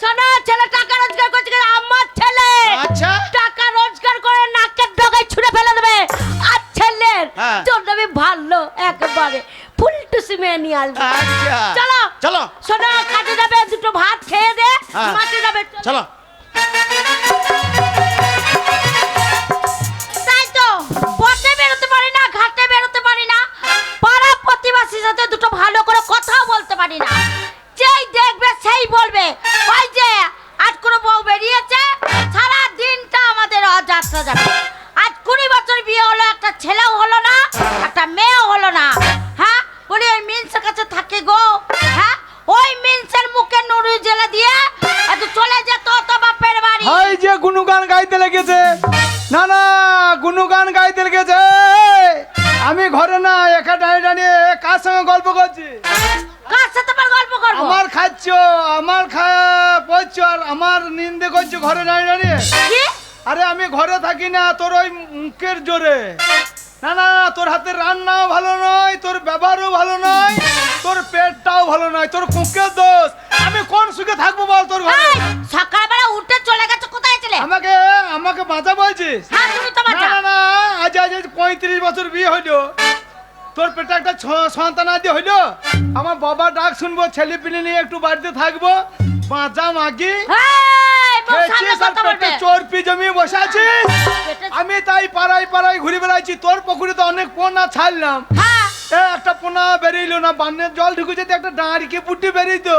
শোনো, ছেলে টাকা রোজগার করছে, কিন্তু আমার ছেলে আচ্ছা। টাকা রোজগার করে নাকের ডগায় ছুঁড়ে ফেলে দেবে। আর ছেলের হ্যাঁ। জন্য আমি ভালো একেবারে ফুলটুসি মেয়ে নিয়ে আসবো। আচ্ছা। চলো চলো। শোনো, কাজে যাবে, দুটো ভাত খেয়ে দে, হ্যাঁ। মাঠে যাবে। চলো। তাই তো, পথে বেরোতে পারি না, ঘাটে বেরোতে পারি না, পাড়া প্রতিবেশীর সাথে দুটো ভালো করে কথাও বলতে পারি না। যেই দেখবে সেই বলবে, ওই যে আজ কোনো বউ বেরিয়েছে, সারা দিনটা আমাদের যাত্রা যাবে। আজ 20 বছর বিয়ে হলো, একটা ছেলেও হলো না, একটা মেয়েও হলো না। হ্যাঁ, বলি ওই মিন্সের কাছে থাকে গো। হ্যাঁ, ওই মিন্সের মুখে নুরু জেলে দিয়ে এত চলে যেত তো বাপের বাড়ি। হাই যে গুণগান গাইতে লেগেছে, না না গুণগান গাইতে লেগেছে। আমি ঘরে না, একা দাঁড়িয়ে কার সঙ্গে গল্প করছি? কার সাথে আবার গল্প করবো? আমার খাচ্ছ, আমার পড়ছ, আর আমার নিন্দে করছো ঘরে দাঁড়িয়ে। কি? আরে আমি ঘরে থাকি না, তোর ওই মুখের জোরে। না না, তোর হাতের রান্নাও ভালো নয়, তোর ব্যবহারও ভালো নয়, তোর পেটটাও ভালো নয়, তোর কুকের দোষ। আমি কোন সুখে থাকবো বল তোর ঘরে? এই, সকালবেলা উঠে চলে গেছে, কোথায় ছিলে? আমাকে আমাকে বাঁচা বলছিস? হ্যাঁ, তুমি তো না বাঁচা। না না, আজ 35 বছর বিয়ে হইলো, তোর পেটে একটা সন্তান আদি হইলো, আমার বাবা ডাক শুনবো, ছেলে পিলে নিয়ে একটু বাড়িতে থাকবো, বাঁচা মাগি এই, বউ সামনে খেয়েছিস আর কথা পেটে বলবে। চর্বি জমিয়ে বসে আছিস। পেটে- আমি তাই পাড়ায় পাড়ায় ঘুরে বেড়াচ্ছি, তোর পুকুরে তো অনেক পোনা ছাড়লাম, হ্যাঁ, একটা পোনা বেরিয়েলো না, বান্নের জল ঢুকেছে, একটা দাঁড়িয়ে পুটি বেরিয়েতো,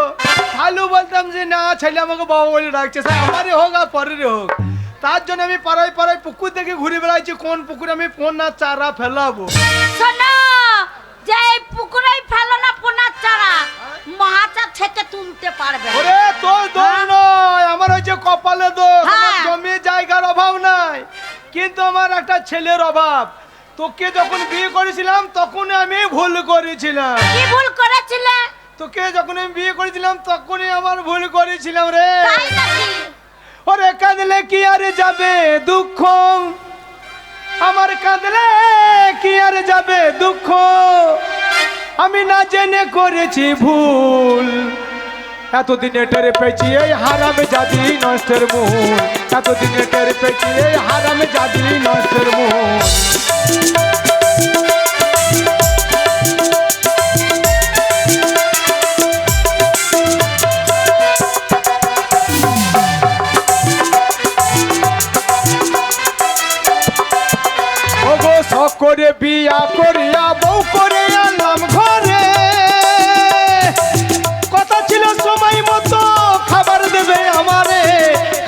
ভালো বলতাম যে না, ছেলে আমাকে বাবা বলে ডাকছে, সে আমারই হোক আর পরেরই হোক। তার জন্য আমি পাড়ায় পাড়ায় পুকুর থেকে ঘুরে বেড়াচ্ছি, কোন পুকুরে আমি পোনা চারা ফেলাবো। শোনো, যে এই পুকুরেই ফেলো না পোনার চারা, মাছা থেকে তুলতে পারবে না। ওরে তোর দোষ নয়, আমার হচ্ছে কপালে দোষ, আমার হ্যাঁ। জমি জায়গার অভাব নাই, কিন্তু আমার একটা ছেলের অভাব। তোকে যখন বিয়ে করেছিলাম তখন আমি ভুল করেছিলাম, কি ভুল করেছিলে? তোকে যখন আমি বিয়ে করেছিলাম তখনই আমার ভুল করেছিলাম রে। তাই নাকি? ওরে কাঁদলে কি আর যাবে দুঃখ, আমার কাঁদলে কি আর যাবে দুঃখ, আমি না জেনে করেছি ভুল, এতদিনে টের পেয়েছি এই হারামে জাদি নষ্টের মূল, এতদিনে টের পেয়েছি এই হারামে জাদি নষ্টের মূল। ওগো শখ করে বিয়া করিয়া বউ করে আনলাম ঘরে, কথা ছিল সময় মতো খাবার দেবে আমারে,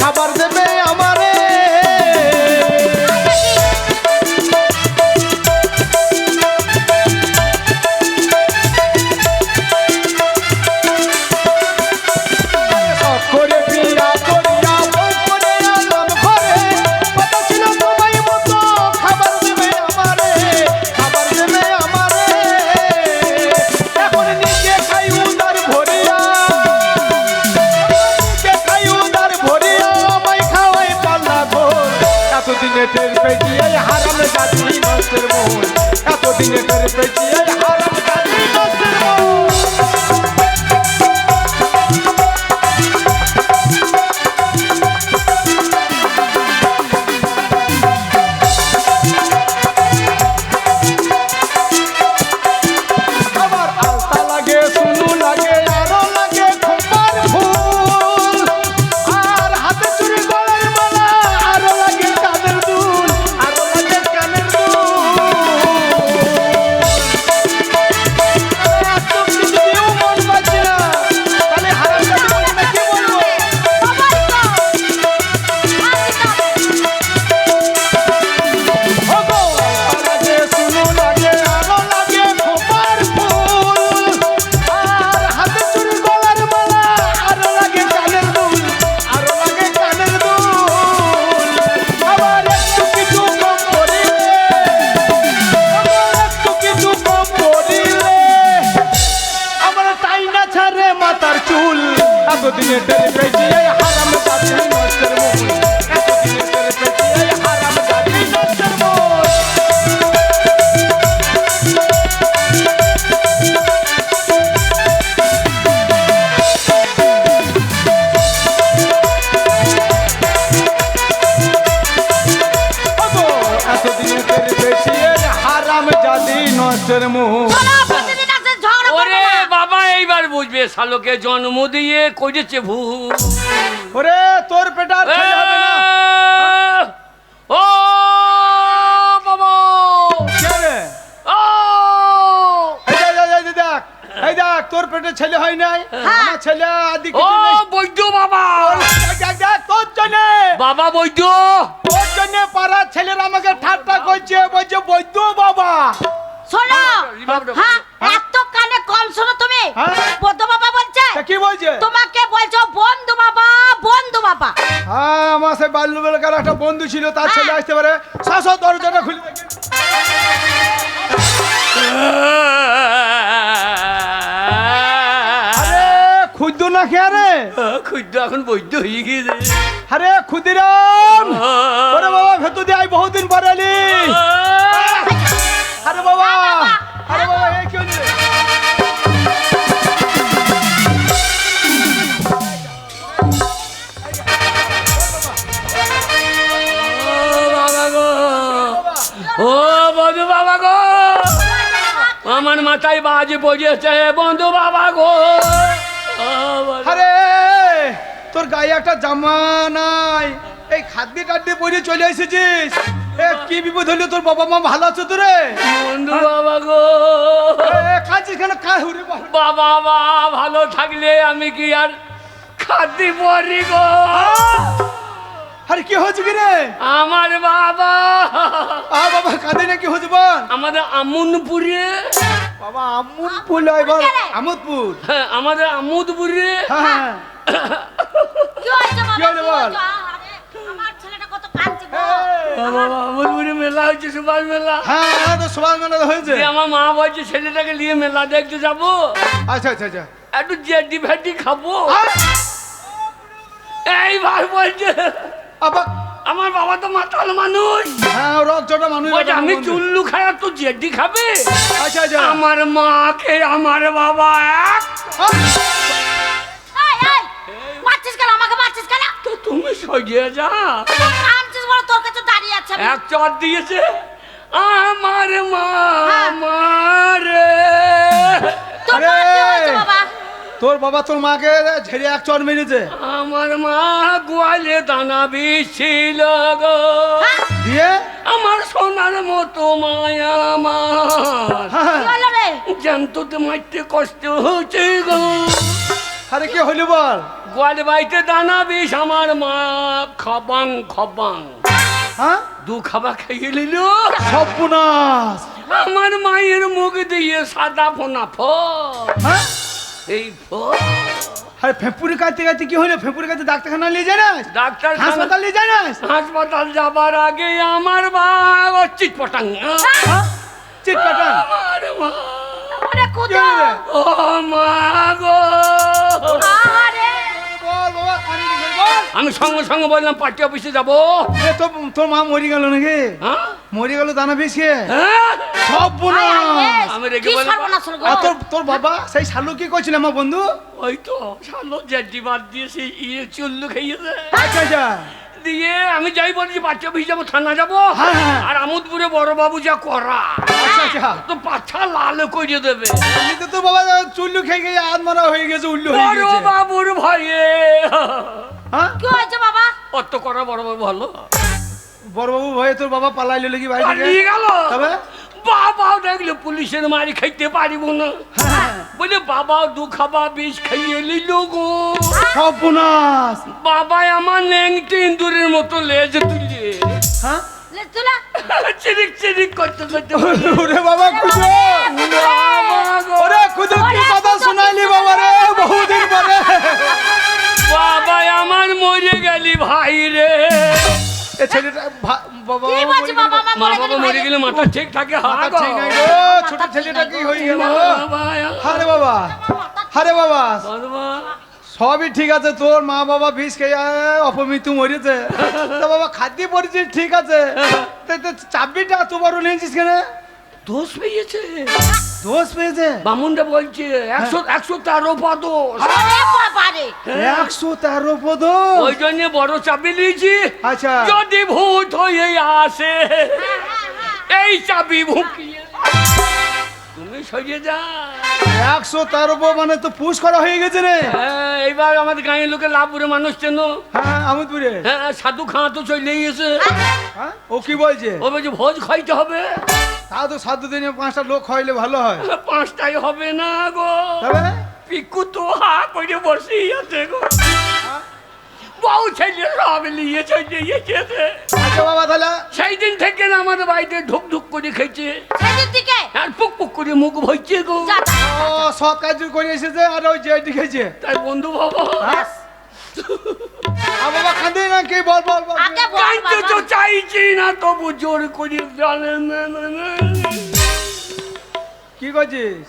খাবার দেবে আমারে। শখ করে বিয়া করিয়া বউ করে আনলাম ঘরে, কথা ছিল সময় মতো খাবার দেবে আমারে, খাবার দেবে আমারে। এখন নিজে খাই উদার ভরিয়া, নিজে খাই উদার ভরিয়া, আমায় খাওয়াই পাল্লা ঘোর, এতদিনে টের পেয়েছি এই হারাম জাতি নষ্টের মূল, এতদিনে টের পেয়েছি এই হারাম জাতি নষ্টের মূল। আমার আলতা লাগে, সুনু লাগে, আরো লাগে খোপার ফুল, আর হাতে চুড়ি গলার মালা, আরো লাগে কানের দুল, আরো লাগে কানের দুল। এত কিছু দিয়েও মন পাচ্ছি না, তাহলে হারাম জাতি বলে না কি বলবো? বাবাই তো। ওগো আলতা লাগে, সুনু লাগে, আরো লাগে খোপার ফুল, আর হাতে চুড়ি গলার মালা, আরো লাগে কানের দুল, আরো লাগে কানের দুল। আবার একটু কিছু কম করিলে, আবার একটু কিছু কম করিলে, আমার টাইনা ছাড়ে মাথার চুল, এতদিনে টের পেয়েছি এই হারাম জাতি নষ্টের মূল, এতদিনে টের পেয়েছি এই হারাম জাতি নষ্টের মূল। ওগো, এতদিনে টের পেয়েছি এই হারাম জাতি নষ্টের মূল। শোনো, প্রতিদিন আসে ঝগড়া করবে ওরে না। বাবা, এইবার বুঝবে শালোকে জন্ম দিয়ে করেছে ভুল। ওরে তোর পেটা আর ছেলে হবে না। ও বাবা, কে রে? ও এই দেখ তোর পেটে ছেলে হয় নাই, আমার ছেলে আদি ও কিছু নেই। বৈদ্য বাবা, দেখ, তোর জন্য, বাবা বৈদ্য। তোর জন্য পাড়ার ছেলেরা আমাকে ঠাট্টা করছে, বলছে বৈদ্য বাবা। শোনো, হ্যাঁ, এত কানে কম শোনো তুমি। হ্যাঁ? বদ্ধ বাবা বলছে, তা কি বলছে? তোমাকে বলছো বন্ধু বাবা, বন্ধু বাবা। হ্যাঁ, আমার সে বাল্যবেলাকার একটা বন্ধু ছিল, তার ছেলে আসতে পারে। শাসো দরজাটা খুলে দেখি। আরে ক্ষুদ্র না খেয়া রে, ক্ষুদ্র এখন বৈদ্য হয়ে গিয়েছে। আরে ক্ষুদিরাম, ওরে বাবা ভেতর দিয়ে আই বহুদিন পরে এলি। আরে বাবা বাবা। আরে বাবা এই কি হচ্ছে ও বন্ধু বাবা গো, আমার মাথায় বাজি পড়েছে বন্ধু বাবা গো। ও বন্ধু- আরে তোর গায়ে একটা জামা নাই, এই খাদ্য টাদ্যে পরে চলে এসেছিস। এ কি বিপদ হলো, তোর বাবা মা ভালো আছে তো রে? বন্ধু বাবা গো, কাঁদছিস কেন? কাহুরে বাবা মা ভালো থাকলে আমি কি আর খাদ্য পরি গো। আরে কি হয়েছে কি রে? আমার বাবা বাবা কাঁদে না, কি হয়েছে বল? আমাদের আমুনপুরে, বাবা আমুদপুর এবার আমোদপুর। হ্যাঁ আমাদের আমোদপুরে হ্যাঁ কি হয়েছে বাবা? কি হলো বল? আরে, আমার ছেলেটা কত কাঁদছে গো। বাবা আমোদপুরে মেলা হচ্ছে, সুপার মেলা। হ্যাঁ তো সবার মনে হয়েছে। দিয়ে আমার মা বলছে ছেলেটাকে নিয়ে মেলা দেখতে যাবো, আচ্ছা আচ্ছা আচ্ছা একটু জেডি ফেডি খাবো। এইবার বলছে, আবার আমার বাবা তো মাতাল মানুষ, হ্যাঁ রক্তটা মানুষ। বলছে আমি চুল্লু খাই আর তুই জেডি খাবে। আচ্ছা আচ্ছা আমার মাকে আমার বাবা এক। এই, মারছিস কেন আমাকে, মারছিস কেন? তো তুমি সজিয়ে যা, কাঁদছিস বলে তোর কাছে দাঁড়িয়ে আছে আমি। এক চট দিয়েছে আমার মা হ্যাঁ। মারে। তোর আরে! মা কি হয়েছে বাবা? তোর বাবা তোর মাকে ঝেড়ে এক চর মেরেছে আমার মা গোয়ালে দানা বিছিল গো, দিয়ে আমার সোনার মতো মায়া আমার, হ্যাঁ কি হলো রে? জানতো মারতে কষ্ট হচ্ছে গো। আরে কি হইলো বল? গোয়ালে বাড়িতে দানা বিষ, আমার মা খবাং খবাং হ্যাঁ দু খাবা খেয়ে নিল। সর্বনাশ। আমার মায়ের মুখ দিয়ে সাদা ফোনা ফ, হ্যাঁ এই ফ আরে ফেপুরি কাটতে কাটতে কি হইলো? ফেপুরি কাটতে ডাক্তারখানা নিয়ে যায় না, ডাক্তার হাসপাতাল নিয়ে যায় না? হাসপাতাল যাবার আগে আমার বাবা চিটপটাং, হ্যাঁ চিট কাটান। আমার মা, ওরে কি কুদো। হইলো রে? ও মা গো। আরে, বল বাবা কানে কি বল? আমি সঙ্গে সঙ্গে বললাম পার্টি অফিসে যাবো। এ তো তোর মা মরে গেল নাকি? হ্যাঁ? মরে গেল দানা বেশি হ্যাঁ? সর্বনাশ। আমি রেগে কি বললাম, সর্বনাশ হলো গো? আর তোর বাবা সেই শালু কি করছিল আমার বন্ধু? ওই তো শালো জেডি বাদ দিয়ে সেই চুল্লু খেয়েছে। আচ্ছা আচ্ছা দিয়ে আমি যাই বলছি পার্টি অফিস যাবো, থানা যাবো। হ্যাঁ, হ্যাঁ। আর আমোদপুরে বড় বাবু যা করা, আচ্ছা আচ্ছা তো পাছা লাল করে দেবে। এমনিতে তো বাবা চুল্লু খেয়ে গিয়ে আত্মারা হয়ে গেছে, উল্লু হয়ে বড় গেছে। বাবুর ভয়ে, হ্যাঁ কি হয়েছে বাবা? অত করা বড় বাবু ভালো বড়বাবু ভয়ে তোর বাবা পালাইলো নাকি বাড়ি থেকে? পালিয়ে গেল। তবে বাবাও দেখলে পুলিশের মারি খাইতে পারিব না, হ্যাঁ বলে বাবাও দু খাবা বিষ খাইয়ে নিল গো। সর্বনাশ। বাবা আমার ন্যাংটি ইন্দুরের মতো লেজ তুলে হ্যাঁ লে তুলা। চিরিক চিরিক করতে করতে ওরে বাবা খুদো, বাবা গো। ওরে খুদো কি কথা শোনাইলি বাবা রে বহুদিন পরে। বাবা আমার মরে গেলি ভাই রে। এ ছেলেটা বাবা কি বলছি বাবা, আমার মা মরে বাবা গেলি মরে ভাই? গেলে মাথা ঠিক থাকে। মাথা ঠিক নাই গো, ছোট ছেলেটা কি হয়ে গেল? আরে বাবা, আরে বাবা সবই ঠিক আছে, তোর মা বাবা বিষ খেয়ে অপমৃত্যু মরেছে, তো বাবা খাদ্য পরিচিত ঠিক আছে, তো চাবিটা এত বড় নিয়েছিস কেন? দোষ পেয়েছে, দোষ পেয়েছে? বামুনটা বলছে 113 পদোষ। ওরে বাবা রে। 113 পদ। ওই জন্য বড় চাবি নিয়েছি, আচ্ছা যদি ভূত হয়ে আসে এই চাবি ভুকিয়ে তুমি সরিয়ে যা। 113 মানে তো পুশ করা হয়ে গেছে রে। হ্যাঁ, এইবার আমাদের গাঁয়ের লোকের লাভপুরে মানুষ চেন। হ্যাঁ আমোদপুরে। হ্যাঁ, সাধু খাঁ তো চলেই গেছে। হ্যাঁ ও কি বলছে? ও বলছে ভোজ খাইতে হবে। তা তো 7 দিনে 5টা লোক খাইলে ভালো হয়। 5টাই হবে না গো, তবে পিকু তো হা করে বসেই আছে গো। বউ ছেলে সব নিয়ে চলে গেছে। আচ্ছা বাবা তাহলে সেই দিন থেকে না আমাদের বাড়িতে ঢুক ঢুক করে খেয়েছে, সেদিন থেকে আর পুক পুক করে মুখ ভরছে গো। যা, যা, ও সৎ কাজ করে এসেছে আর ওই যে দেখেছে। তাই বন্ধু বাবা হ্যাঁ আর বাবা কাঁদে না কি বল বল বল। আগে বল কাঁদতে তো বাবা। চাইছি না, তবু জোর করে জানে না। কি করছিস?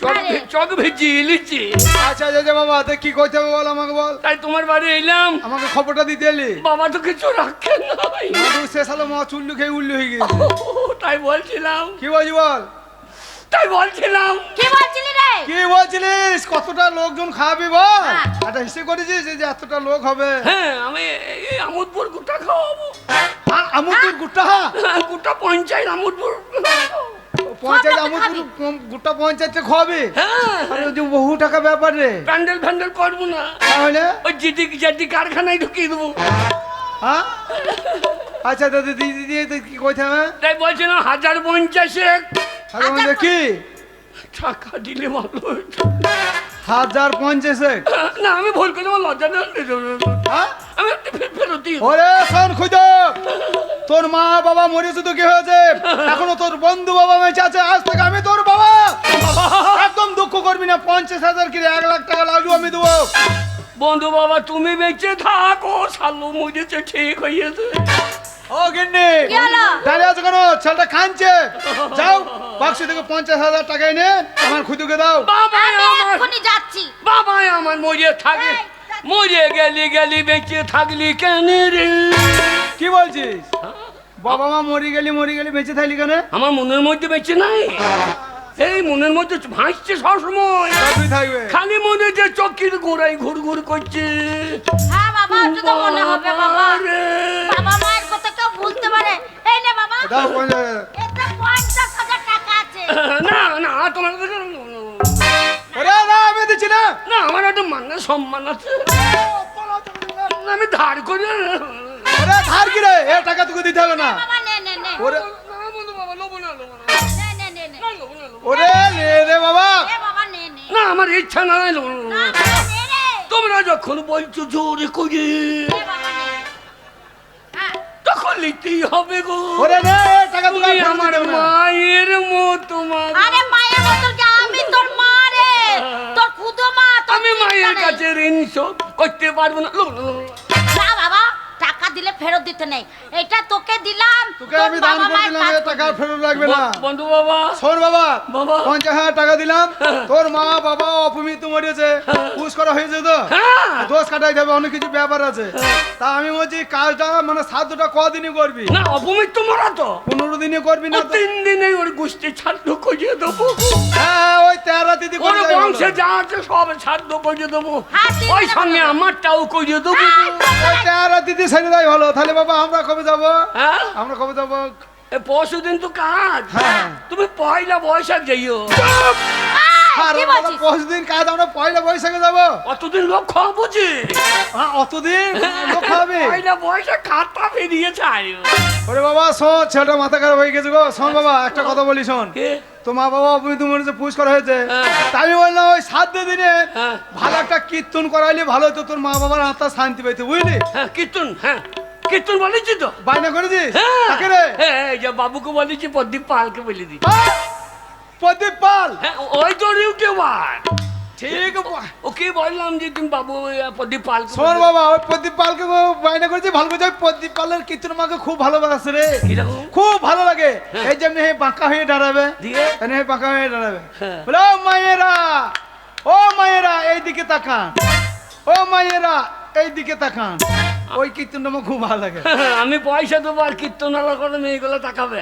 চক ভিজিয়ে লিচি। আচ্ছা আচ্ছা বাবা, তো কি করতে হবে বল আমাকে বল। তাই তোমার বাড়ি এলাম, আমাকে খবরটা দিতে এলি। বাবা তো কিছু রাখে নাই। মাদু শেষ হলো, মা চুল্লু খেয়ে উল্লু হয়ে গেছে। তাই বলছিলাম, কি বলছি বল। তাই বলছিলাম। কি বলছিলি রে? কি বলছিলিস? কতটা লোকজন খাওয়াবি বল। হ্যাঁ। একটা হিসেব করেছিস যে এতটা লোক হবে? হ্যাঁ, আমি এই আমোদপুর গোটা খাওয়াবো। আমুদপুর গুট্টা গোটা পঞ্চায়েত আমোদপুর। পঞ্চায়েত, সবটা আমুদপুর গুট্টা পঞ্চায়েতে খাওয়াবি? হ্যাঁ, আরে যে বহু টাকা ব্যাপার রে। প্যান্ডেল ফ্যান্ডেল করবো না, তাহলে ওই জিটি কারখানায় ঢুকিয়ে দেবো। হ্যাঁ আচ্ছা দাদা দিদি দিয়ে কি কইতে হবে? তাই বলছিলাম 1050 আরে মানে কি টাকা দিলে ভালো হতো। 1050? না, আমি ভুল করে আমার লজ্জা নেই। হ্যাঁ? আমি একটু ফেরত দিই। ওরে শোন খুদ, তোর মা বাবা মরেছে তো কি হয়েছে? এখনো তোর বন্ধু বাবা বেঁচে আছে। আজ থেকে আমি তোর বাবা। একদম দুঃখ করবি না। 50,000 কি 1 লাখ টাকা লাগলো আমি দেবো। বন্ধু বাবা, তুমি বেঁচে থাকো, শালু মরেছে ঠিক হয়েছে। ও গিন্নি, কি হলো? দাঁড়িয়ে আছো কেন? ছেলেটা কাঁদছে। যাও বাক্স থেকে 50,000 টাকা এনে আমার খুদুকে দাও। বাবাই আমি আমার, এক্ষুনি যাচ্ছি। বাবাই আমার মরে থাকে। মরে গেলি বেঁচে থাকলি কেন রে? কি বলছিস? বাবা মা মরে গেলি বেঁচে থাকলি কেন? আমার মনের মধ্যে বেঁচে নাই, এই মনের মধ্যে ভাসছে সবসময়। তুই থাকবে। খালি মনে যে চকির গোড়ায় ঘুর ঘুর করছে। হ্যাঁ বাবা, ওটা তো মনে হবে বাবা। রে। বাবা মায়ের কথা কেউ ভুলতে পারে? এই নে বাবা, দাও 50,000। এতে 50,000 টাকা আছে। না না, তোমার ওরে না, আমি দিচ্ছি না। না, আমার একটা মানে সম্মান আছে। না, আমি ধার করে। ওরে ধার কি রে? এ টাকা তোকে দিতে হবে না। বাবা নে নে নে। ওরে না, বন্ধু বাবা, লোবো না, লোবো না। নে নে নে নে। না, লোবো না, লোবো না। ওরে নে রে বাবা। এ বাবা নে নে। না, আমার ইচ্ছা নাই, লোবো না, লোবো না না। বাবা নে রে। তোমরা যখন বলছো জোরে করে, এ বাবা নে। হ্যাঁ। তখন নিতেই হবে গো। ওরে নে, এ টাকা তোকে তুমি ফেরত আমার দিতে হবে না। মায়ের মতো মা। আরে মায়ের মতন কি? আমি তোর মা রে, তোর খুদো মা। তোর আমি চিন্তা মায়ের নেই। কাছে ঋণ শোধ করতে পারবো না। লোবো না, লোবো না। না বাবা, টাকা দিলে ফেরত দিতে নেই। এটা তোকে দিলাম, তোকে তোর আমি দান বাবা করে মায়ের দিলাম, কাজ এ টাকা ফেরত লাগবে না। বন্ধু বাবা, শোন বাবা, বাবা। 50,000 টাকা দিলাম। তোর মা বাবা অপমৃত্যু মরেছে, পুষ করা হয়েছে তো, হ্যাঁ। দোষ কাটাই যাবে, অনেক কিছু ব্যাপার আছে। তা আমি বলছি কাজটা মানে 7টা কদিনই করবি? না, অপমৃত্যু মরা তো 15 দিনে করবি ও না তো? 3 দিনে ওর গোষ্ঠী ছাড় করিয়ে দেবো। হ্যাঁ ওই 13 তিথি ওর করে যাবে বংশে বলো। যা আছে সব ছাড় করিয়ে দেবো। হ্যাঁ, ঠিক ওই আছে, সঙ্গে বাবা। আমারটাও করিয়ে দেবো। ওই 13 তিথি ছেড়ে দেয় ভালো। তাহলে বাবা আমরা কবে যাবো? হ্যাঁ, আমরা কবে যাবো? পরশু দিন তো কাজ। হ্যাঁ। তুমি পয়লা বৈশাখ যাইও। আর কি বাবা বলছিস? 5 দিন কাজ, আমরা পয়লা বৈশাখে যাবো। অতদিন লোক খাওয়াবো যে। হ্যাঁ অতদিন লোক খাবে। পয়লা বৈশাখ খাতা বেরিয়ে যায়। ওরে বাবা শোন, ছেলেটা মাথা খারাপ হয়ে গেছে গো। শোন বাবা, একটা কথা বলি শোন। কে? তো মা বাবা অপমৃত্যু মরেছে, পুষ করা হয়েছে। হ্যাঁ। তাই আমি বললাম ওই 7 দিনে হ্যাঁ। ভালো একটা কীর্তন করাইলে ভালো হতো, তোর মা বাবার আত্মা শান্তি পাইতো, বুঝলি? হ্যাঁ, কীর্তন। হ্যাঁ, কীর্তন বলেছি তো। বায়না করেছিস? হ্যাঁ, কাকে রে? হ্যাঁ, এই যে বাবুকে বলেছি, প্রদীপ পালকে বলে দিই। হ্যাঁ, প্রদীপ পাল। হ্যাঁ, ওই তো ইউটিউবার। ঠিক ওকে বললাম যে তুমি বাবু প্রদীপ পালকে শোন বাবা, ওই প্রদীপ পালকে বায়না করেছি ভালো করে। প্রদীপ পালের কীর্তন আমাকে খুব ভালোবাসে রে, কিরকম? খুব ভালো লাগে। এই যেমনি হে বাঁকা হয়ে দাঁড়াবে, দিয়ে? এনে হে বাঁকা হয়ে দাঁড়াবে। হ্যাঁ। বলো মায়েরা, ও মায়েরা এইদিকে তাকান, ও মায়েরা এইদিকে তাকান। ওই কীর্তনটা আমার খুব ভালো লাগে। আমি পয়সা দেবো আর কীর্তন আলা করে মেয়েগুলো তাকাবে।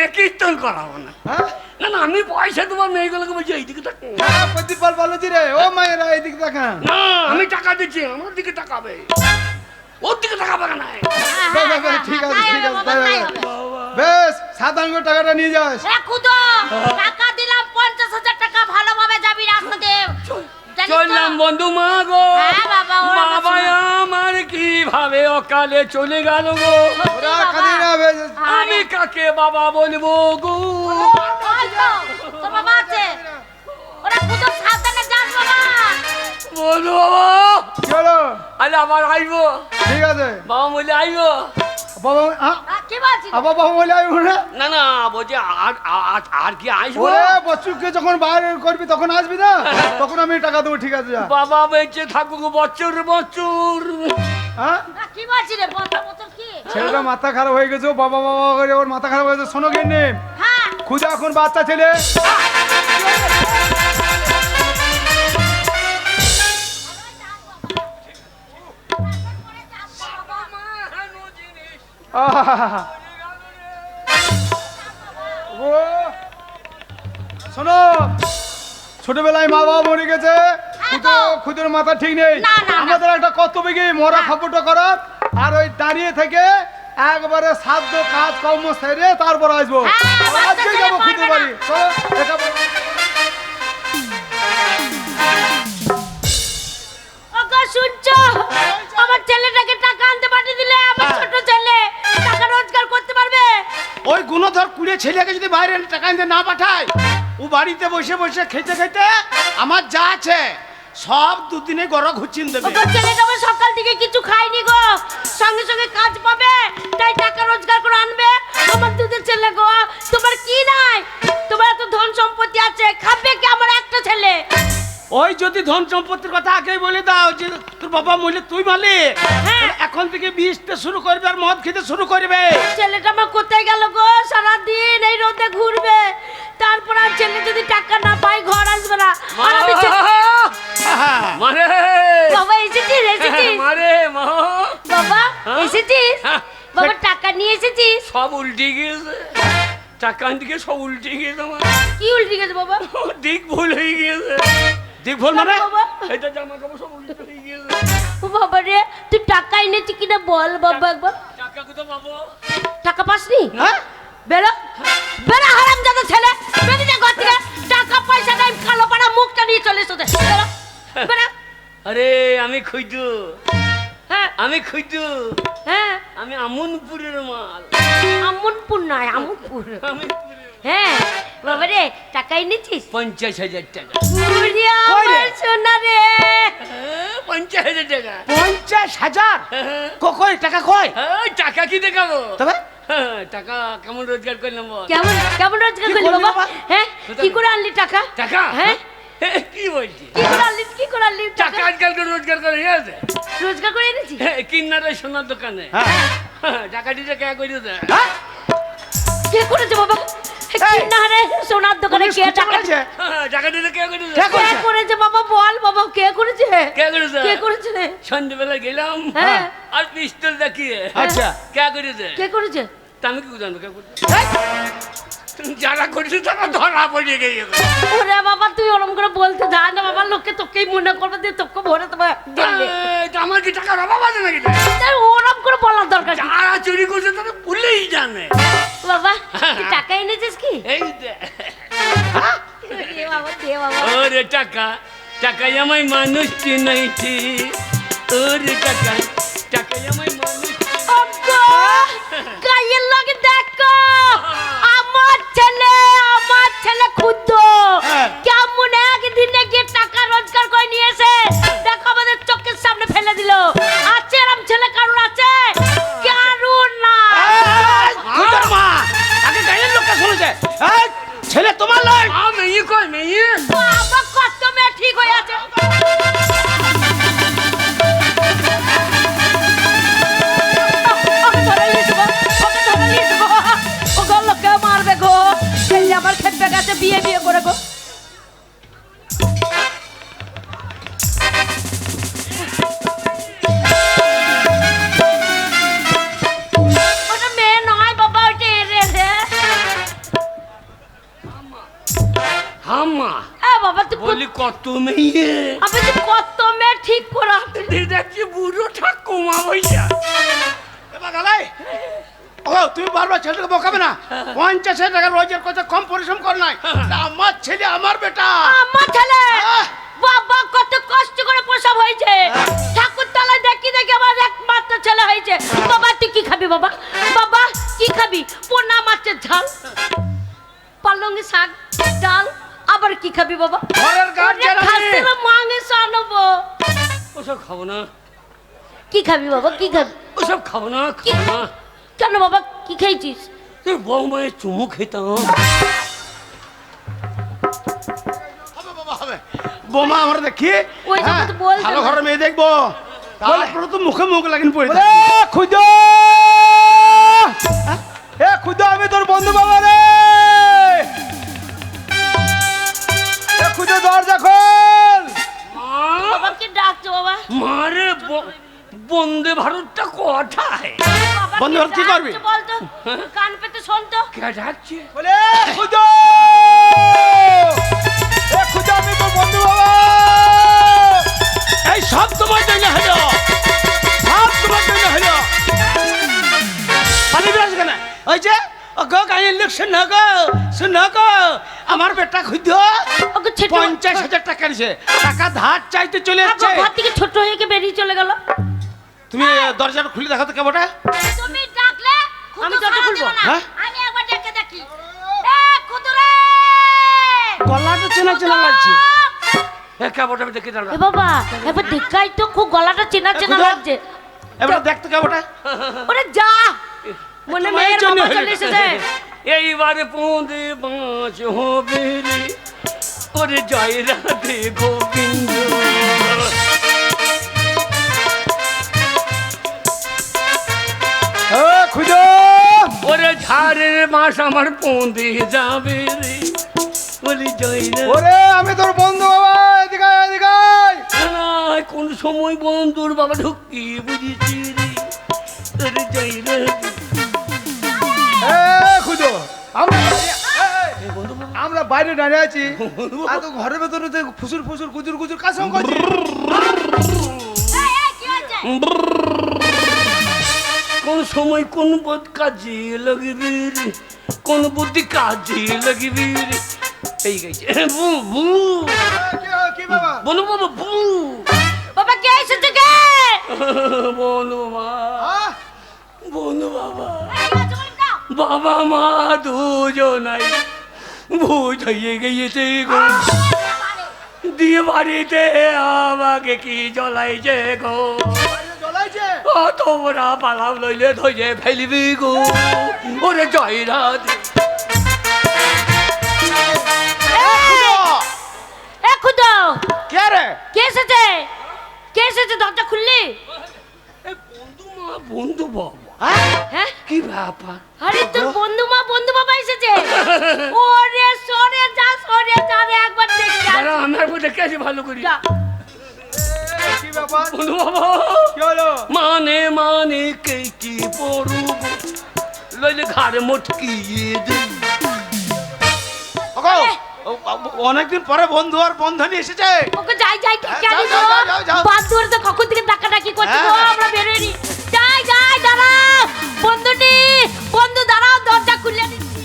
এ কীর্তন করাবো না। হ্যাঁ না না, আমি পয়সা দেবো মেয়েগুলোকে বলছি এইদিকে তাক। হ্যাঁ, প্রদীপ পাল বলেছি রে, ও মায়েরা এইদিকে তাকান। না, আমি টাকা দিচ্ছি, আমার দিকে তাকাবে। ওর দিকে তাকাবে না। ঠিক আছে, তাই ঠিক হবে আছে, বাবা, তাই তাই হবে। হবে। বেশ, 7 করে টাকাটা নিয়ে যাস। এ খুদো, টাকা দিলাম 50,000 টাকা, ভালোভাবে যাবি রাস্তা দিয়ে। জানিস তো? চললাম বন্ধু মা গো। হ্যাঁ বাবা, ওরা বাবা শোনো। আমার কিভাবে অকালে চলে গেল গো। ওরা বাবা। কাঁদিয়ে না, বেশ। আমি কাকে বাবা বলবো গো। ওই তো, তোর বাবা আছে। ওরা খুদো, সাবধানে যাস বাবা। বলবো বাবা, কি হলো? আরে আবার আইবো। ঠিক আছে বাবা বলে আইবো। বাবা। কি বলছিস? আবার বাবা বলে আমি না। না না, বলছি আর কি আসবো। ওরে বচ্চুকে যখন বাইরে করবি তখন আসবি না, তখন আমি টাকা দেবো। ঠিক আছে যা। বাবা বেঁচে থাকুক বছর বছর। হ্যাঁ, কি বলছিস রে? বছর বছর কি? ছেলেটা মাথা খারাপ হয়ে গেছে, ও বাবা বাবা করে ওর মাথা খারাপ হয়ে গেছে। শোনো গিয়ে হ্যাঁ। খুদা এখন বাচ্চা ছেলে, আহা! ও শোনো, ছোটবেলায় মা বাবা মরে গেছে, খুদের মাথা ঠিক নেই। না, না, না। আমাদের একটা কর্তব্য কি মরা খবরটা করা, আর ওই দাঁড়িয়ে থেকে একবারে সাধ্য কাজ কর্ম সেরে তারপর আসবো। হ্যাঁ, বাচ্চা আজকে ছেলে যাবো পারবে খুদের না। বাড়ি। চলো, দেখা বলো। ওগো শুনছো, আমার ছেলেটাকে টাকা আনতে পাঠিয়ে দিলে, আমার ছোট ছেলে টাকা রোজগার করতে পারবে। ওই গুণধর কুড়ে ছেলেকে যদি বাইরে টাকা আনতে না পাঠায়, ও বাড়িতে বসে বসে খেতে খেতে আমার যা আছে সব দুদিনে গড় ঘুচিন দেবে। ওগো ছেলেটা আমার সকাল থেকে কিছু খায়নি গো, সঙ্গে সঙ্গে কাজ পাবে, তাই টাকা রোজগার করে আনবে। আমার দুধের ছেলে গো, তোমার কি নাই? তোমার এত ধন সম্পত্তি আছে, খাবে কি আমার একটা ছেলে? ওই যদি ধন সম্পত্তির কথা আগেই বলে দাও যে তোর বাবা মরলে তুই মালিক, হ্যাঁ। এখন থেকে বিষতে শুরু করবে আর মদ খেতে শুরু করবে। ছেলেটা আমার কোথায় গেল গো? সারাদিন এই রোদে ঘুরবে, তারপর আর ছেলে যদি টাকা না পায় ঘর আসবে না। আর আমি মারে বাবা এসেছিস, এসেছিস মারে মা বাবা, হ্যাঁ? এসেছিস হ্যাঁ। বাবা, টাকা নিয়ে এসেছিস? সব উল্টে গিয়েছে, টাকা দিকে সব উল্টে গিয়েছে আমার, কি উল্টে গেছে বাবা? দিক ভুল হয়ে গিয়েছে। দেখ ভুল মানে বাবা, এটা জামা কাপড় সব উল্টে হয়ে গিয়েছে। ও বাবা রে, তুই টাকা এনেছিস কিনা বল বাবা একবার। টাকা কোথায় পাবো? টাকা পাসনি? হ্যাঁ? বেরো বেরো, হারামজাদা ছেলে, বেরিয়ে যা ঘর থেকে। টাকা পয়সা নাই, কালো পাড়া মুখটা নিয়ে চলে এসো। বেরো বেরো। আরে আমি খুঁজু, হ্যাঁ আমি খুঁজু, হ্যাঁ, আমি আমনপুরের মাল। আমনপুর নয়, আমনপুর। আমি হ্যাঁ বাবা রে, টাকা এনেছিস? 50,000 টাকা। ওরে আমার সোনা রে, 50,000 টাকা। 50,000 হ্যাঁ, কই টাকা কই? টাকা কি দেখাবো? তবে টাকা কেমন রোজগার করলাম বল? কেমন কেমন রোজগার কি করলি করলি বাবা? বাবা? হ্যাঁ, কি করে আনলি টাকা? টাকা? হ্যাঁ, কি বলছি? কি করে আনলি, কি করে আনলি টাকা টাকা? আজকালকে রোজগার করে গেছে রোজগার করে এনেছিস? কিন্নারে সোনার দোকানে। টাকা দিতে কে করে দেয়? হ্যাঁ? কে করেছে বাবা? এই! না রে, সোনার দোকানে পুলিশ কে খুঁজে টাকা পেয়েছে? টাকা দিতে কে করে কে দেয়? কে করেছে বাবা? বল বাবা, কে করেছে? কে করেছে? কে করেছে? সন্ধ্যেবেলা গেলাম হ্যাঁ। আর পিস্তল দেখিয়ে আচ্ছা। কে করে দেয়? কে করেছে? তা আমি কি জানবো কে করেছে? যারা করেছে তারা ধরা পড়ে গেছে। ওরে বাবা, তুই ওরম করে বলতে যা না বাবা, লোকে তোকেই মনে করবে দিয়ে তোকে ভরে দেবে দিল্লি। তা আমার কি টাকার অভাব আছে নাকি? তাই ওরম করে বলার দরকার কি? যারা চুরি করছে তারা ভুলেই জানে। বাবা, তুই টাকা এনেছিস কি? এই দে। দে বাবা, দে বাবা। ওরে টাকা, টাকাই আমায় মানুষ চিনাইছি। ওরে টাকা, টাকাই আমায় মানুষ। ওগো, গায়ের লাগে দেখো, আমার ছেলে ক্ষুদ্র হ্যাঁ। কেমন একদিনে গিয়ে টাকা রোজগার করে নিয়েছে। দেখো আমাদের চোখের সামনে ফেলে দিল। আছে এরম ছেলে কারুর আছে? কারুর না। খুদার মা আগে গায়ের লোকটা শুনেছে। এই ছেলে তোমার লয়। মেয়ে কই মেয়ে? বাবা, কত মেয়ে ঠিক হয়ে আছে। ওকে ধরে নিয়ে যাবো, ওকে ধরে নিয়ে যাবো। ওগো, লোকে মারবে গো। ছেলে আমার খেপে গেছে বিয়ে বিয়ে করে গো। ওটা মেয়ে নয় বাবা, ওটা এরে রে। হাম্মা বাবা, তুই বলি কত মেয়ে? আমি তো কত মেয়ে ঠিক করা। দেখছি বুড়ো ঠাকুমা বইয়া। এবার গালাই ও তুমি বারবার ছেলেকে বকাবে না। 50,000 টাকা রোজগার করতে কম পরিশ্রম কর নাই। আমার ছেলে আমার বেটা। আমার ছেলে আহ! বাবা কত কষ্ট করে প্রসব হয়েছে। ঠাকুর তলায় দেখি দেখি আমার একমাত্র ছেলে হয়েছে। বাবা তুই কি খাবি বাবা? বাবা কি খাবি? পোনা মাছের ঝাল, পালঙ্গি শাক, ডাল, আবার কি খাবি বাবা? ঘরের গার্জেন আমি। খাসির মাংস আনবো। ওসব খাবো না, কি খাবি বাবা, কি খাবি? ওসব খাবো না, কি খাবো না। কেন বাবা, কি খেয়েছিস? তুই বৌমায়ের চুমু খেতাম। হবে বাবা হবে। বোমা আমরা দেখি। ওই জন্য তো বলতে ভালো না। ঘরের মেয়ে দেখবো। তারপরে তো মুখে মুখ লাগিন পড়ে ওরে খুদো, এ খুদো, আমি তোর বন্ধু বাবা রে। খুঁজো দরজা খোল। বাবাকে ডাকছো বাবা। মারে বন্দে ভারতটা কোথায়? বাবাকে বন্ধু, আর কি করবি? ডাকছো বলতো, কান পেতে শোন তো। কে ডাকছে? বলে খুঁজো, এ খুঁজো, আমি তো বন্ধু বাবা। এই সব তোমার জন্য হলো, সব তোমার জন্য হলো। পানি বিরাজ কেন? ওই যে ও গো গায়ে লোক শুনো গো, শুনো গো, আমার বেটা খুঁজো ওকে ছেটে 50,000 টাকা দিছে, টাকা ধার চাইতে চলে যাচ্ছে। ঘর থেকে ছোট হয়ে গিয়ে বেরিয়ে চলে গেল। তুমি দরজাটা খুলে দেখো তো কেমনটা। তুমি ডাকলে আমি দরজা খুলবো। হ্যাঁ? আমি একবার ডেকে দেখি। এ খুদরে, গলাটা চেনা চেনা লাগছে। কেমনটা আমি দেখে দাঁড়া। এ বাবা এবার দেখাই তো, খুব গলাটা চেনা চেনা খুদা? লাগছে। এবার দেখতো কেমনটা। ওরে যা, মনে মেয়ের জন্য বাবা হলো। চলে এসেছে। এইবারে পোঁদে বাঁচ হবে রে, ওরে জয় রাধে গোবিন্দ। এ খুঁজো, ওরে ঝাড়ের মাস আমার পোঁদে যাবে রে, ওরে জয় রাধে। ওরে আমি তোর বন্ধু বাবা, এদিকে আয়, এদিকে আয়। না, কোন সময় বন্ধুর বাবা ঢুকি বুঝেছি রে, ওরে জয় রাধে। এ খুঁজো, আমরা এই বন্ধু বাবা, আমরা বাইরে দাঁড়িয়ে আছি, আর তো ঘরের ভেতরে তো ফুসুর ফুসুর গুজুর গুজুর কাজ করছি। এই, এই, কি হয়েছে? কোন সময় কোন বোধ কাজে লাগবে রে, কোন বুদ্ধি কাজে লাগবে রে। এই গেছে বু বু, কি বাবা? বনু বাবা বু, বাবা কে এসেছে কে? বনু মা, আহ, বনু বাবা, এই, কি হয়েছে বলো দাও। বাবা মা দুজনাই ভূত হয়ে গিয়েছে গো, দিয়ে বাড়িতে আমাকে কি জ্বলাইছে গো। বাইরে জ্বলাইছে? ও তোমরা পালাও লইলে ধরে ফেলবি গো, ওরে জয় রাধে। এ খুদো, কে রে? কে এসেছে? কে এসেছে? দরজা খুললি? এ বন্ধু মা বন্ধু বাবা, হ্যাঁ? কি ব্যাপার? আরে তোর বন্ধু মা বন্ধু বাবা এসেছে। ওরে সরে যা রে, একবার দেখে যা। দাঁড়া, আমি একবার দেখে আসি ভালো করি। যা। এ, কি ব্যাপার? বন্ধু বাবা, কি হলো? মানে মানে কেটি পড়ব, লইলে ঘাড় মটকিয়ে দে। ওগো, অনেকদিন পরে বন্ধু আর বন্ধনী এসেছে। ওকে যাই ঠিক হ্যাঁ, জানি তো। যাও, যাও, যাও। বাদ দূরে তো কখন থেকে ডাকাডাকি করছে গো, হ্যাঁ। আমরা বেরোয় নি। যাই দাঁড়াও। বন্ধু দাঁড়াও, দরজা খুলে দিচ্ছি।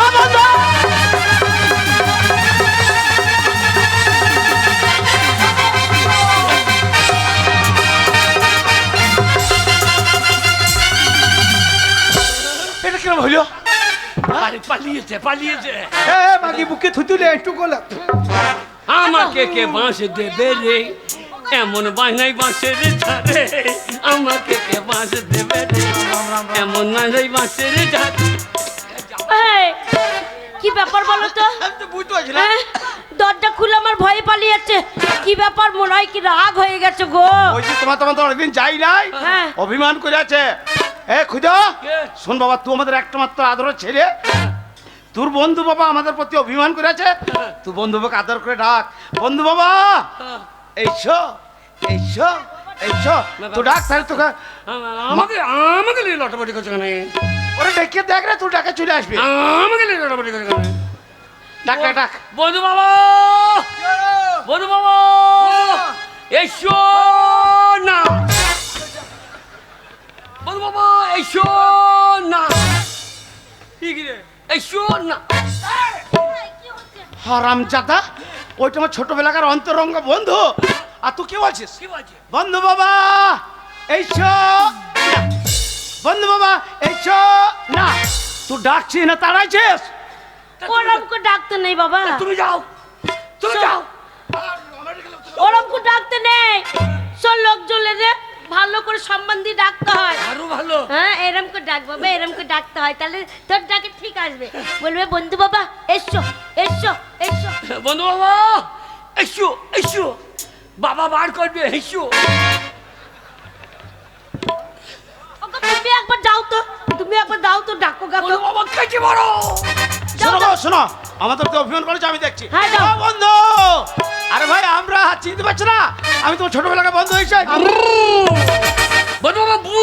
ও বন্ধু! এটা কিরম হইলো? আরে পালিয়েছে পালিয়েছে। এ মাগি বুকে থুতুলে একটু গোলা। আমাকে কে বাঁশ দেবে রে, এমন বাঁশনাই বাঁশের ঝাড়ে, আমাকে কে বাঁশ দেবে রে, এমন বাঁশনাই বাঁশের ঝাড়ে। এই, কি ব্যাপার বলো তো? আমি তো বুঝতে পারছি না। হ্যাঁ? দরজা খুলে আমার ভয়ে পালিয়ে যাচ্ছে। কি ব্যাপার, মনে হয় কি রাগ হয়ে গেছে গো। ওই যে তোমার তো অনেকদিন যাই নাই, হ্যাঁ। অভিমান করে আছে। এ খুঁজো, কে? শোন বাবা, তুই আমাদের একটা মাত্র আদরের ছেলে, তোর বন্ধু বাবা আমাদের প্রতি অভিমান করে আছে, তুই বন্ধু বাবাকে আদর করে ডাক। বন্ধু বাবা এইসো, এইসো, এইসো, তুই ডাক, তাহলে তোকে আমাকে আমাকে নিয়ে লটাপটি করছে কেন? ওরা ডেকে দেখ রে, তুই ডাকে চলে আসবি। আমাকে নিয়ে লটাপটি করছে কেন? ডাক ডাক ডাক। বন্ধু বাবা, বন্ধু বাবা, এসো না, বন্ধু বাবা এসো না, এসো না। হারামজাদা, ওইটা আমার ছোটবেলাকার অন্তরঙ্গ বন্ধু, আর তুই কি বলছিস? কি বলছে? বন্ধু বাবা এইসো না। বন্ধু বাবা এইসো না, তুই ডাকছিস না তাড়াইছিস? ওরম করে ডাকতে নেই বাবা, তুমি যাও, তুমি যাও। ওরম করে ডাকতে নেই। সব লোক জ্বলে রে, ভালো করে সম্মান দিয়ে ডাকতে হয়। আরো ভালো। হ্যাঁ, এরম করে ডাক বাবা, এরম করে ডাকতে হয়, তাহলে তোর ডাকে ঠিক আসবে। বলবে বন্ধু বাবা এসো এসো এসো। বন্ধু বাবা এসো এসো, বাবা বার করবে, এসো। ওকে তুমি একবার যাও তো, তুমি একবার দাও তো, ডাকো বন্ধু গাকো। বাবা খেতে বড়। শোনো গো, শোনো, আমাদের তো অভিমান করেছে, আমি দেখছি। হ্যাঁ, যাও। ও বন্ধু, আরে ভাই আমরা চিনতে পারছি না, আমি তোমার ছোটবেলাকার বন্ধু হয়েছে। বন্ধু বাবা বু,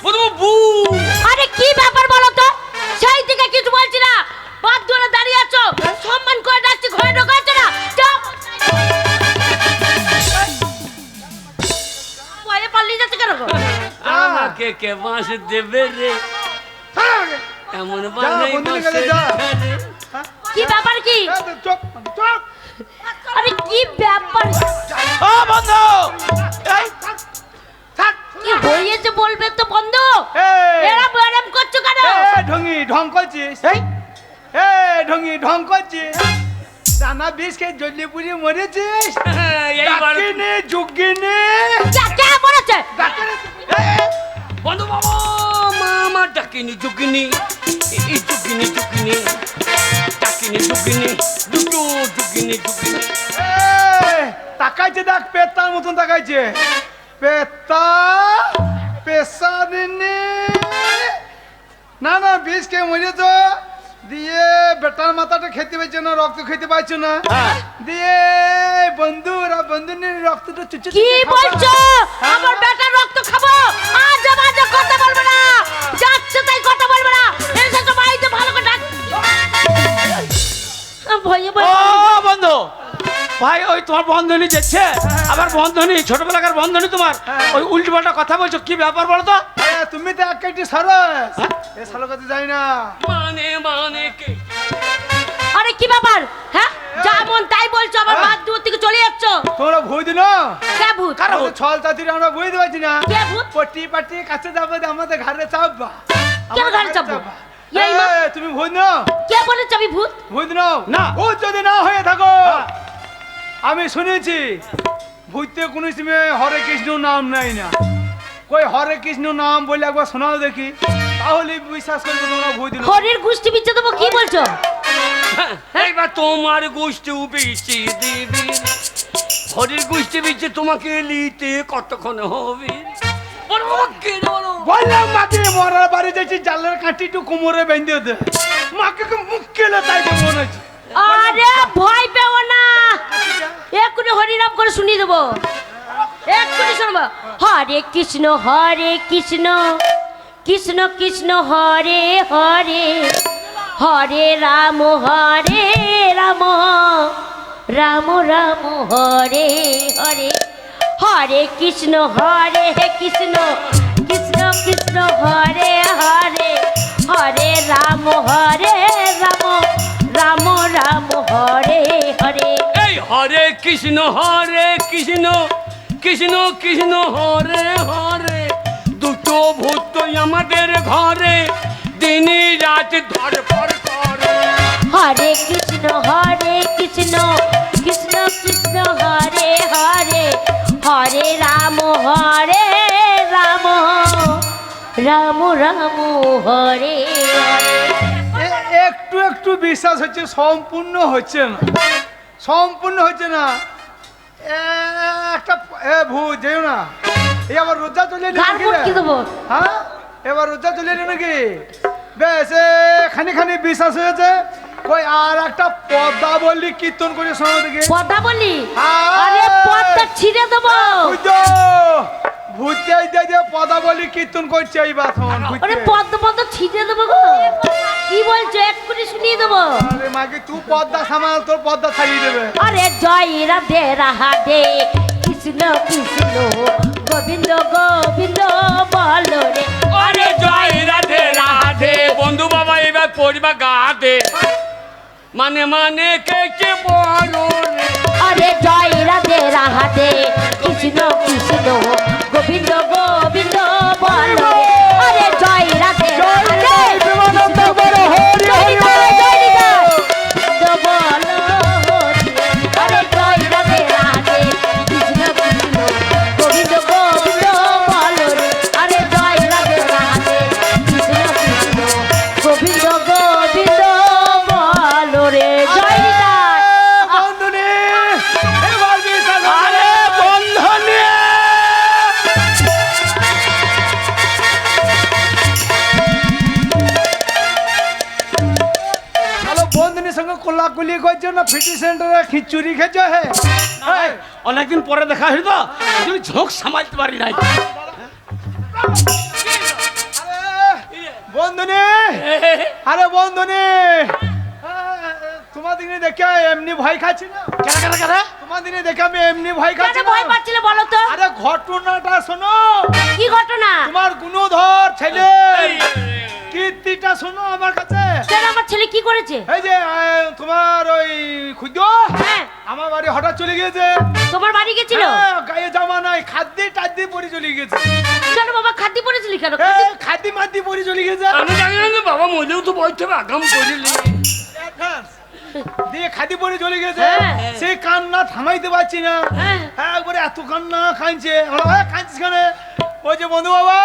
বন্ধু বাবা বু। আরে কি ব্যাপার বলো তো? সেই দিকে কিছু বলছি না, বাদ ধরে দাঁড়িয়ে আছো, সম্মান করে ডাকছি, ঘরে ঢোকাচ্ছ না, যাও। ভয়ে পালিয়ে যাচ্ছে কেন গো? আমাকে কে বাঁশ দেবে রে, এমন বানাই বন্ধুদের বাঁশের কাছে যা। ধারে। কি ব্যাপার কি? চুপ চুপ। আরে কি ব্যাপার? ও বন্ধু, এই, থাক। কি হয়েছে বলবে তো বন্ধু? এই। এরা ব্যায়াম করছো কেন? এ ঢঙ্গি ঢং করছিস? এ ঢঙ্গি ঢং করছিস? টানা বিষ খেয়ে জ্বলি পুড়িয়ে মরেছিস? এইবার ডাকিনি যুগিনি কে বলেছে? বন্ধু বাবা মামা ডাকিনি জুকিনি, এই জুকিনি জুকিনি, ডাকিনি জুকিনি, দুটো জুকিনি জুকিনি। তাকাইছে, দেখ পেতার মতন তাকাইছে। পেতা পেশাদিনি না না বিষ খেয়ে মরেছ, দিয়ে বেটার মাথাটা খেতে পাইছো না, রক্ত খেতে পাইছো না, দিয়ে বন্ধুরা বন্ধুনির রক্তটা চুচে কি বলছো? আমার বেটার রক্ত খাবো? আজে বাজে কথা বলবে না, যাচ্ছে তাই কথা বলবে না, এসে তো বাড়িতে ভালো করে ডাক। ভয়ে ও ভয়ে বন্ধু, ভাই ওই তোমার বন্ধনী যাচ্ছে, আবার বন্ধনী ছোটবেলাকার বন্ধনী তোমার, ওই উল্টো পাল্টা কথা বলছো, কি ব্যাপার বলো তো? তুমি তো এক কেটি সরস এ সালো কথা যাই না। মানে মানে কে? আরে কি ব্যাপার? হ্যাঁ, যেমন তাই বলছো, আমার বাদ দূর থেকে চলে যাচ্ছ। তোমরা ভুই দিল কে ভূত? আমাদের ছল চাতুরি আমরা বুঝতে পারছি না। কে ভূত? পটি পাটি কাছে যাবো, আমাদের ঘরে চাপবা। কেন আমার ঘরে চাপবো? চাপবা। এই মা- তুমি ভুই নাও, কে বলেছে আমি ভূত? ভুই নাও না। ভূত যদি না হয়ে থাকো, আমি শুনেছি ভূতে কোনো সময় হরে কৃষ্ণ নাম নাই না। কই হরে কৃষ্ণ নাম বলে একবার শোনাও দেখি, তাহলে বিশ্বাস করবে তোমরা ভুই দিল। হরির গোষ্ঠী বিচ্ছে দেবো, কি বলছো? এইবার তোমার গোষ্ঠী বিচি দিবি, হরির গোষ্ঠী বিচে তোমাকে লিতে কতক্ষণ হবে? বলো বাবা কে রে বলো? বললাম মাকে মরার বাড়ি যাচ্ছি, জালের কাঠি একটু কোমরে বেঁধে দে, মাকে মুখ কেলে তাই মনে হচ্ছে। আরে ভয় পেও না, এক্ষুনি হরিনাম করে শুনিয়ে দেবো, এক্ষুনি শুনবো। হরে কৃষ্ণ কৃষ্ণ কৃষ্ণ হরে হরে, হরে রাম রাম রাম হরে হরে, হরে কৃষ্ণ কৃষ্ণ কৃষ্ণ কৃষ্ণ হরে হরে, হরে রাম রাম রাম হরে হরে। এই হরে কৃষ্ণ কৃষ্ণ কৃষ্ণ হরে হরে, দুটো ভূত আমাদের ঘরে দিন রাত ধরপড় করে। হরে কৃষ্ণ কৃষ্ণ কৃষ্ণ কৃষ্ণ হরে হরে, হরে রাম রাম রাম রাম হরে হরে। একটু একটু বিশ্বাস হচ্ছে, সম্পূর্ণ হচ্ছে না, সম্পূর্ণ হচ্ছে না। একটা ভূত যেও না, এই আবার রোজা চলে এলো গান নাকি রে? মুটকি দেবো। হ্যাঁ এবার রোজা চলে এলো নাকি? বেশ খানি খানি বিশ্বাস হয়েছে। কই আর একটা পদ্মা বললি কীর্তন করে শোনাও দেখি। কথা বলি? হ্যাঁ। আরে পথটা ছিঁড়ে দেবো। ভূতে যে পদা বলি কীর্তন করছে এই বাসন। আরে পদ্ম ছিঁড়ে দেবো গো। কি বলছো? এক্ষুনি শুনিয়ে দেবো। আরে মাকে তুই পদ্মা সামাল, তোর পদ্মা ছাড়িয়ে দেবে। আরে জয় রাধে রাধে, কৃষ্ণ কৃষ্ণ গোবিন্দ গোবিন্দ বলো রে। আরে জয় রাধে রাধে, বন্ধু বাবা এবার পড়বা গাতে, মানে মানে কে বলো রে। আরে জয় রাধে রাধে, কৃষ্ণ কৃষ্ণ গোবিন্দ গোবিন্দ বলো রে। আরে জয় রাধে রাধে, প্রেমানন্দ বড় হরি হরি জয় নিতাই বলো রে। আরে জয় রাধে রাধে, কৃষ্ণ কৃষ্ণ গোবিন্দ গোবিন্দ বলো রে। আরে জয় রাধে রাধে, কৃষ্ণ কৃষ্ণ গোবিন্দ গোবিন্দ বলো রে। জয় নিতাই। বন্ধুনি এবার কোলাকুলি করছো না ফিটি সেন্টারে খিচুড়ি খেছো হে? এই, অনেকদিন পরে দেখা হইল তো ওই জন্য ঝোঁক সামালতে পারি নাই। বন্ধুনি, আরে বন্ধুনি, তোমার দিনে দেখে এমনি ভয় খাচ্ছি না। কেন কেন কেন? তোমার দিনে দেখে আমি এমনি ভয় কেন খাচ্ছি ভয় না। পাচ্ছিলে বলো তো? আরে ঘটনাটা শোনো, কি ঘটনা? তোমার গুণধর ছেলে কীর্তিটা শোনো আমার কাছে। কেন আমার ছেলে কি করেছে? এই যে তোমার ওই খুদ্দ হ্যাঁ, আমার বাড়ি হঠাৎ চলে গিয়েছে। তোমার বাড়ি গেছিল? হ্যাঁ, গায়ে জামা নাই, খাদ্যে টাদ্যে পরে চলে গেছে। কেন বাবা খাদ্য পড়েছিলি কেন? খাদ্যি মাদ্যি পরে চলে গেছে। আমি জানি না যে বাবা মরেও তো বলতে হবে আগাম করিলি। দিয়ে খাদি পরে চলে গেছে। হ্যাঁ। সেই কান্না থামাইতে পারছি না। হ্যাঁ। একবারে এত কান্না কাঁদছে। কাঁদছিস কেন? ওই যে বন্ধু বাবা,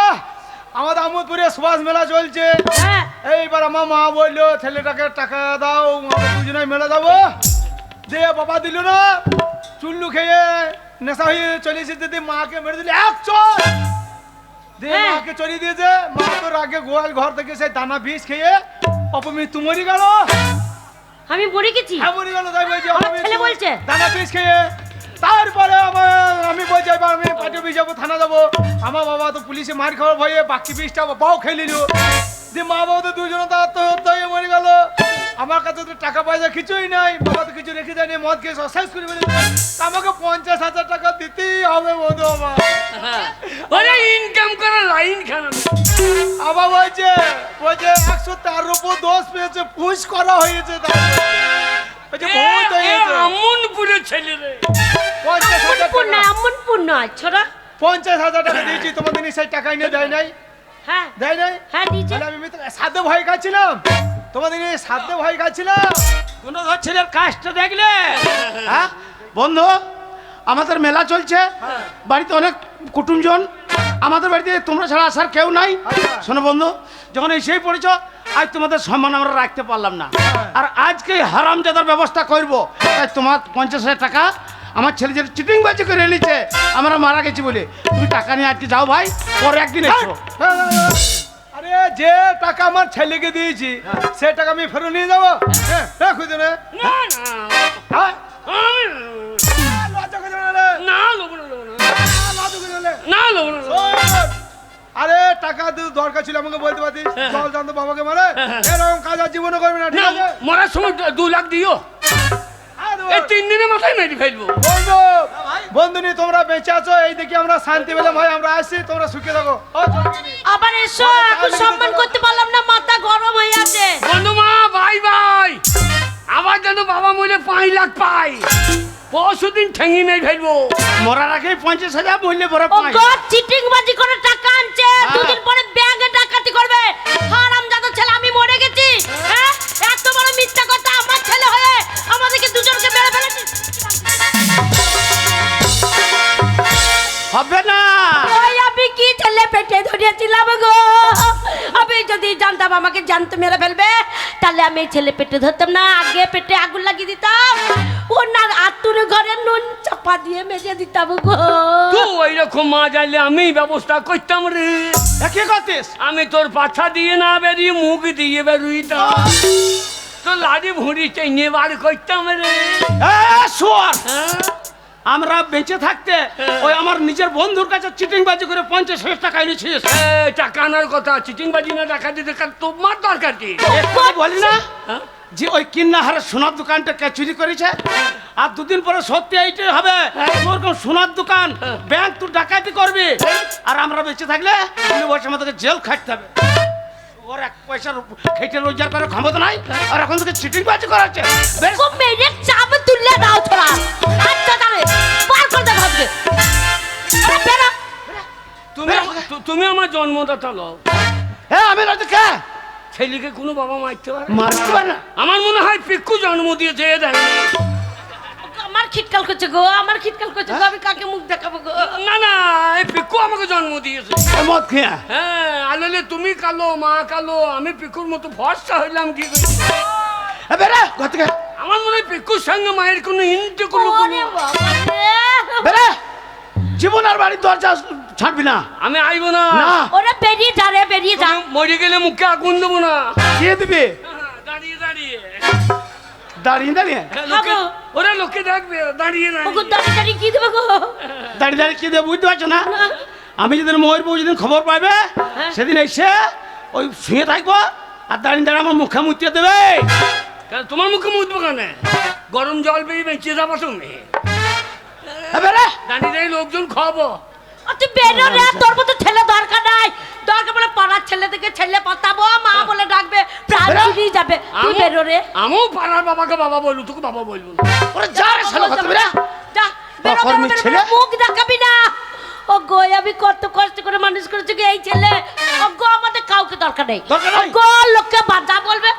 আমাদের আমোদপুরে সুভাষ মেলা চলছে। হ্যাঁ, এইবার আমার মা বললো ছেলেটাকে টাকা দাও, আমরা দুজনে মেলা যাবো। দিয়ে বাবা দিল না, চুল্লু খেয়ে নেশা হয়ে চলে এসেছে। দিয়ে মাকে মেরে দিলে এক চল দিয়ে হ্যাঁ। মাকে চড়িয়ে দিয়েছে। মা তো রাগে গোয়াল ঘর থেকে সেই দানা বিষ খেয়ে অপমৃত্যু মরে গেল। আমি মরে গেছি? হ্যাঁ, মরে গেল। তাই বলছি আমার ছেলে বলছে? দানা বিষ খেয়ে। তারপরে আমি বলছি এবার আমি পাঠিয়ে বিষ যাবো, থানা যাবো। আমার বাবা তো পুলিশে মার খাওয়ার ভয়ে বাকি বিষটা বাবাও খেয়ে নিল। দিয়ে মা বাবা তো দুজনে তো আত্মহত্যা হয়ে মরে গেল। আমার কাছে তো টাকা পয়সা কিছুই নাই, বাবা তো কিছু রেখে দেয়নি, মদ খেয়ে শেষ করে ফেলেছে। আমাকে 50,000 টাকা দিতেই হবে বন্ধু আমার। ওরে ইনকাম করার লাইন খানা। আবার বলছে 113 উপর দোষ পেয়েছে, পুশ করা হয়েছে। বলছে বহুত হয়েছে। আমনপুরের ছেলে রে। 50,000 আমনপুর না, টাকা। আমনপুর নয়, ছোড়া। 50,000 টাকা দিয়েছি, তোমার দিনে সেই টাকা এনে দেয় নাই। হ্যাঁ, দেয় নাই? হ্যাঁ দিয়েছে। তাহলে আমি তো সাধ্যে ভয় খাচ্ছিলাম, তোমার দিনে সাধ্যে ভয় খাচ্ছিলাম। গুণধর ছেলের কাজটা দেখলে? হ্যাঁ বন্ধু, আমাদের মেলা চলছে, বাড়িতে অনেক কুটুমজন, আমাদের বাড়িতে তোমরা ছাড়া আসার কেউ নাই। শোনো বন্ধু, যখন এসেই পড়েছ, আজ তোমাদের সম্মান আমরা রাখতে পারলাম না। আর আজকে হারামজাদার ব্যবস্থা করব। তাই তোমার 50,000 টাকা আমার ছেলে যে চিটিং বাজি করে এনেছে, আমরা মারা গেছি বলে, তুমি টাকা নিয়ে আজকে যাও ভাই, পরে একদিন এসো। আরে যে টাকা আমার ছেলেকে দিয়েছি সে টাকা আমি ফেরত নিয়ে যাবো? খুঁজে না না আমি লজ্জা করে না। না লোবো না, লোবো না। লজ্জা করে না। না লোবো না, লোবো না। আরে টাকা দরকার ছিল আমাকে বলতে পারতিস। জল জানতো বাবাকে মারে, এরকম কাজ আর জীবনে করবি না, ঠিক না, আছে? মরার সময় 2 লাখ দিও। এই 3 দিনের মাথায় মেরে ফেলবো। বন্ধু বন্ধুনি, তোমরা বেঁচে আছো, এই দেখি আমরা শান্তি পেলাম। ভাই আমরা আসছি, তোমরা সুখে থাকো। আবার এসো, এখন সম্মান করতে পারলাম না, মাথা গরম হয়ে আছে। বন্ধু মা, বাই বাই। আবার যেন বাবা মরে 5 লাখ পাই, পরশুদিন ঠেঙি মেরে ফেলবো। মরার আগে 50,000 মূল্যে বড় ও পাই। গড, চিটিং বাজি করে টাকা আনছে, দুদিন পরে ব্যাগে ডাকাতি করবে। হারামজাদা ছেলে, আমি মরে গেছি? হ্যাঁ, এত বড় মিথ্যা কথা আমার ছেলে হয়ে আমাদেরকে দুজনকে মেরে ফেলেছে। হবে না। ওই আমি কি ছেলে পেটে ধরিয়েছিলাম গো? আমি যদি জানতাম আমাকে জানতে মেরে ফেলবে, তাহলে আমি এই ছেলে পেটে ধরতাম না, আগে পেটে আগুন লাগিয়ে দিতাম, ওনার আতুর ঘরে নুন চাপা দিয়ে মেজে দিতাম গো। তুই ওইরকম মা যাইলে আমি ব্যবস্থা করতাম রে। কি করতিস? আমি তোর পাছা দিয়ে না বেরিয়ে মুখ দিয়ে বেরুইতাম, তোর লাড়ি ভুঁড়ি চেয়ে বার করতাম রে। শুয়ার, হ্যাঁ? আমরা বেঁচে থাকতে ওই আমার নিজের বন্ধুর কাছে চিটিং বাজি করে 50,000 টাকা এনেছিস। টাকা আনার কথা, চিটিং বাজি না টাকা দিতে তোমার দরকার কি? বলি না হ্যাঁ? যে ওই কিন্নাহারের সোনার দোকানটা কে চুরি করেছে, আর 2 দিন পরে সত্যি এইটাই হবে। ওরকম সোনার দোকান, ব্যাংক তুই ডাকাতি করবি, আর আমরা বেঁচে থাকলে পুলিশ বসে আমাদেরকে জেল খাটতে হবে। ওর 1 পয়সার খেটে রোজগার করার ক্ষমতা নাই, আর এখন থেকে চিটিং বাজি করাচ্ছে। বেশ, খুব মেরে চাপ তুললে দাও ছোড়া। আচ্ছা তাহলে বার করে দে ভাবকে। আরে বেরা, তুমি আমার জন্মদাতা লও। হ্যাঁ আমি নয়তো কে ছেলেকে কোনো বাবা মারতে পারে? মারতে পারে না। আমার মনে হয় পিক্কু জন্ম দিয়েছে, এ দেখ। আমার খিটকাল করছে গো, আমার খিটকাল করছে গো, আমি কাকে মুখ দেখাবো গো? না না, এই পিক্কু আমাকে জন্ম দিয়েছে। মদ খেয়া হ্যাঁ, আলোলে তুমি কালো, মা কালো, আমি পিকুর মতো ভরসা হইলাম কি করে? বেড়া ঘর থেকে আমার মনে হয় পিকুর সঙ্গে মায়ের কোনো ইন্টিকুলো ওরে বাবা রে। বেড়া, জীবন আর বাড়ির দরজা ছাড়বি না। আমি আইব না। না ওরে বেরিয়ে যা রে, বেরিয়ে যা। তুমি মরে গেলে মুখে আগুন দেবো না। দিয়ে দিবি। দাঁড়িয়ে দাঁড়িয়ে দাঁড়িয়ে দাঁড়িয়ে ওরা লোকে দেখবে দাঁড়িয়ে ওগো দাঁড়িয়ে দাঁড়িয়ে কি দেবো গো? দাঁড়িয়ে দাঁড়িয়ে কি দেবে বুঝতে পারছো না? আমি যেদিন ময়ূর বউ যেদিন খবর পাবে সেদিন এসে ওই শুয়ে থাকবো আর দাঁড়িয়ে দাঁড়িয়ে আমার মুখে মুতিয়ে দেবে। কেন তোমার মুখে মুতবো কেন? গরম জল পেয়ে বেঁচে যাবো তুমি। দাঁড়িয়ে দাঁড়িয়ে লোকজন খাবো। তুই বেরো রে, তোর মতো ছেলে দরকার নাই। দরকার বলে পাড়ার ছেলে থেকে ছেলে পাতাবো, মা বলে ডাকবে, প্রাণ ফিরিয়ে যাবে। তুই বেরো রে। আমিও পাড়ার বাবাকে বাবা বলবো, তোকে বাবা বলবো। ওরে যা রে শালা কথা বেরা। যা বেরো, অকর্মী ছেলে। মুখ দেখাবি না। ও গো, আমি কত কষ্ট করে মানুষ করেছি এই ছেলে। ও গো, আমাদের কাউকে দরকার নেই। দরকার নাই। ও গো, লোককে বাধা বলবে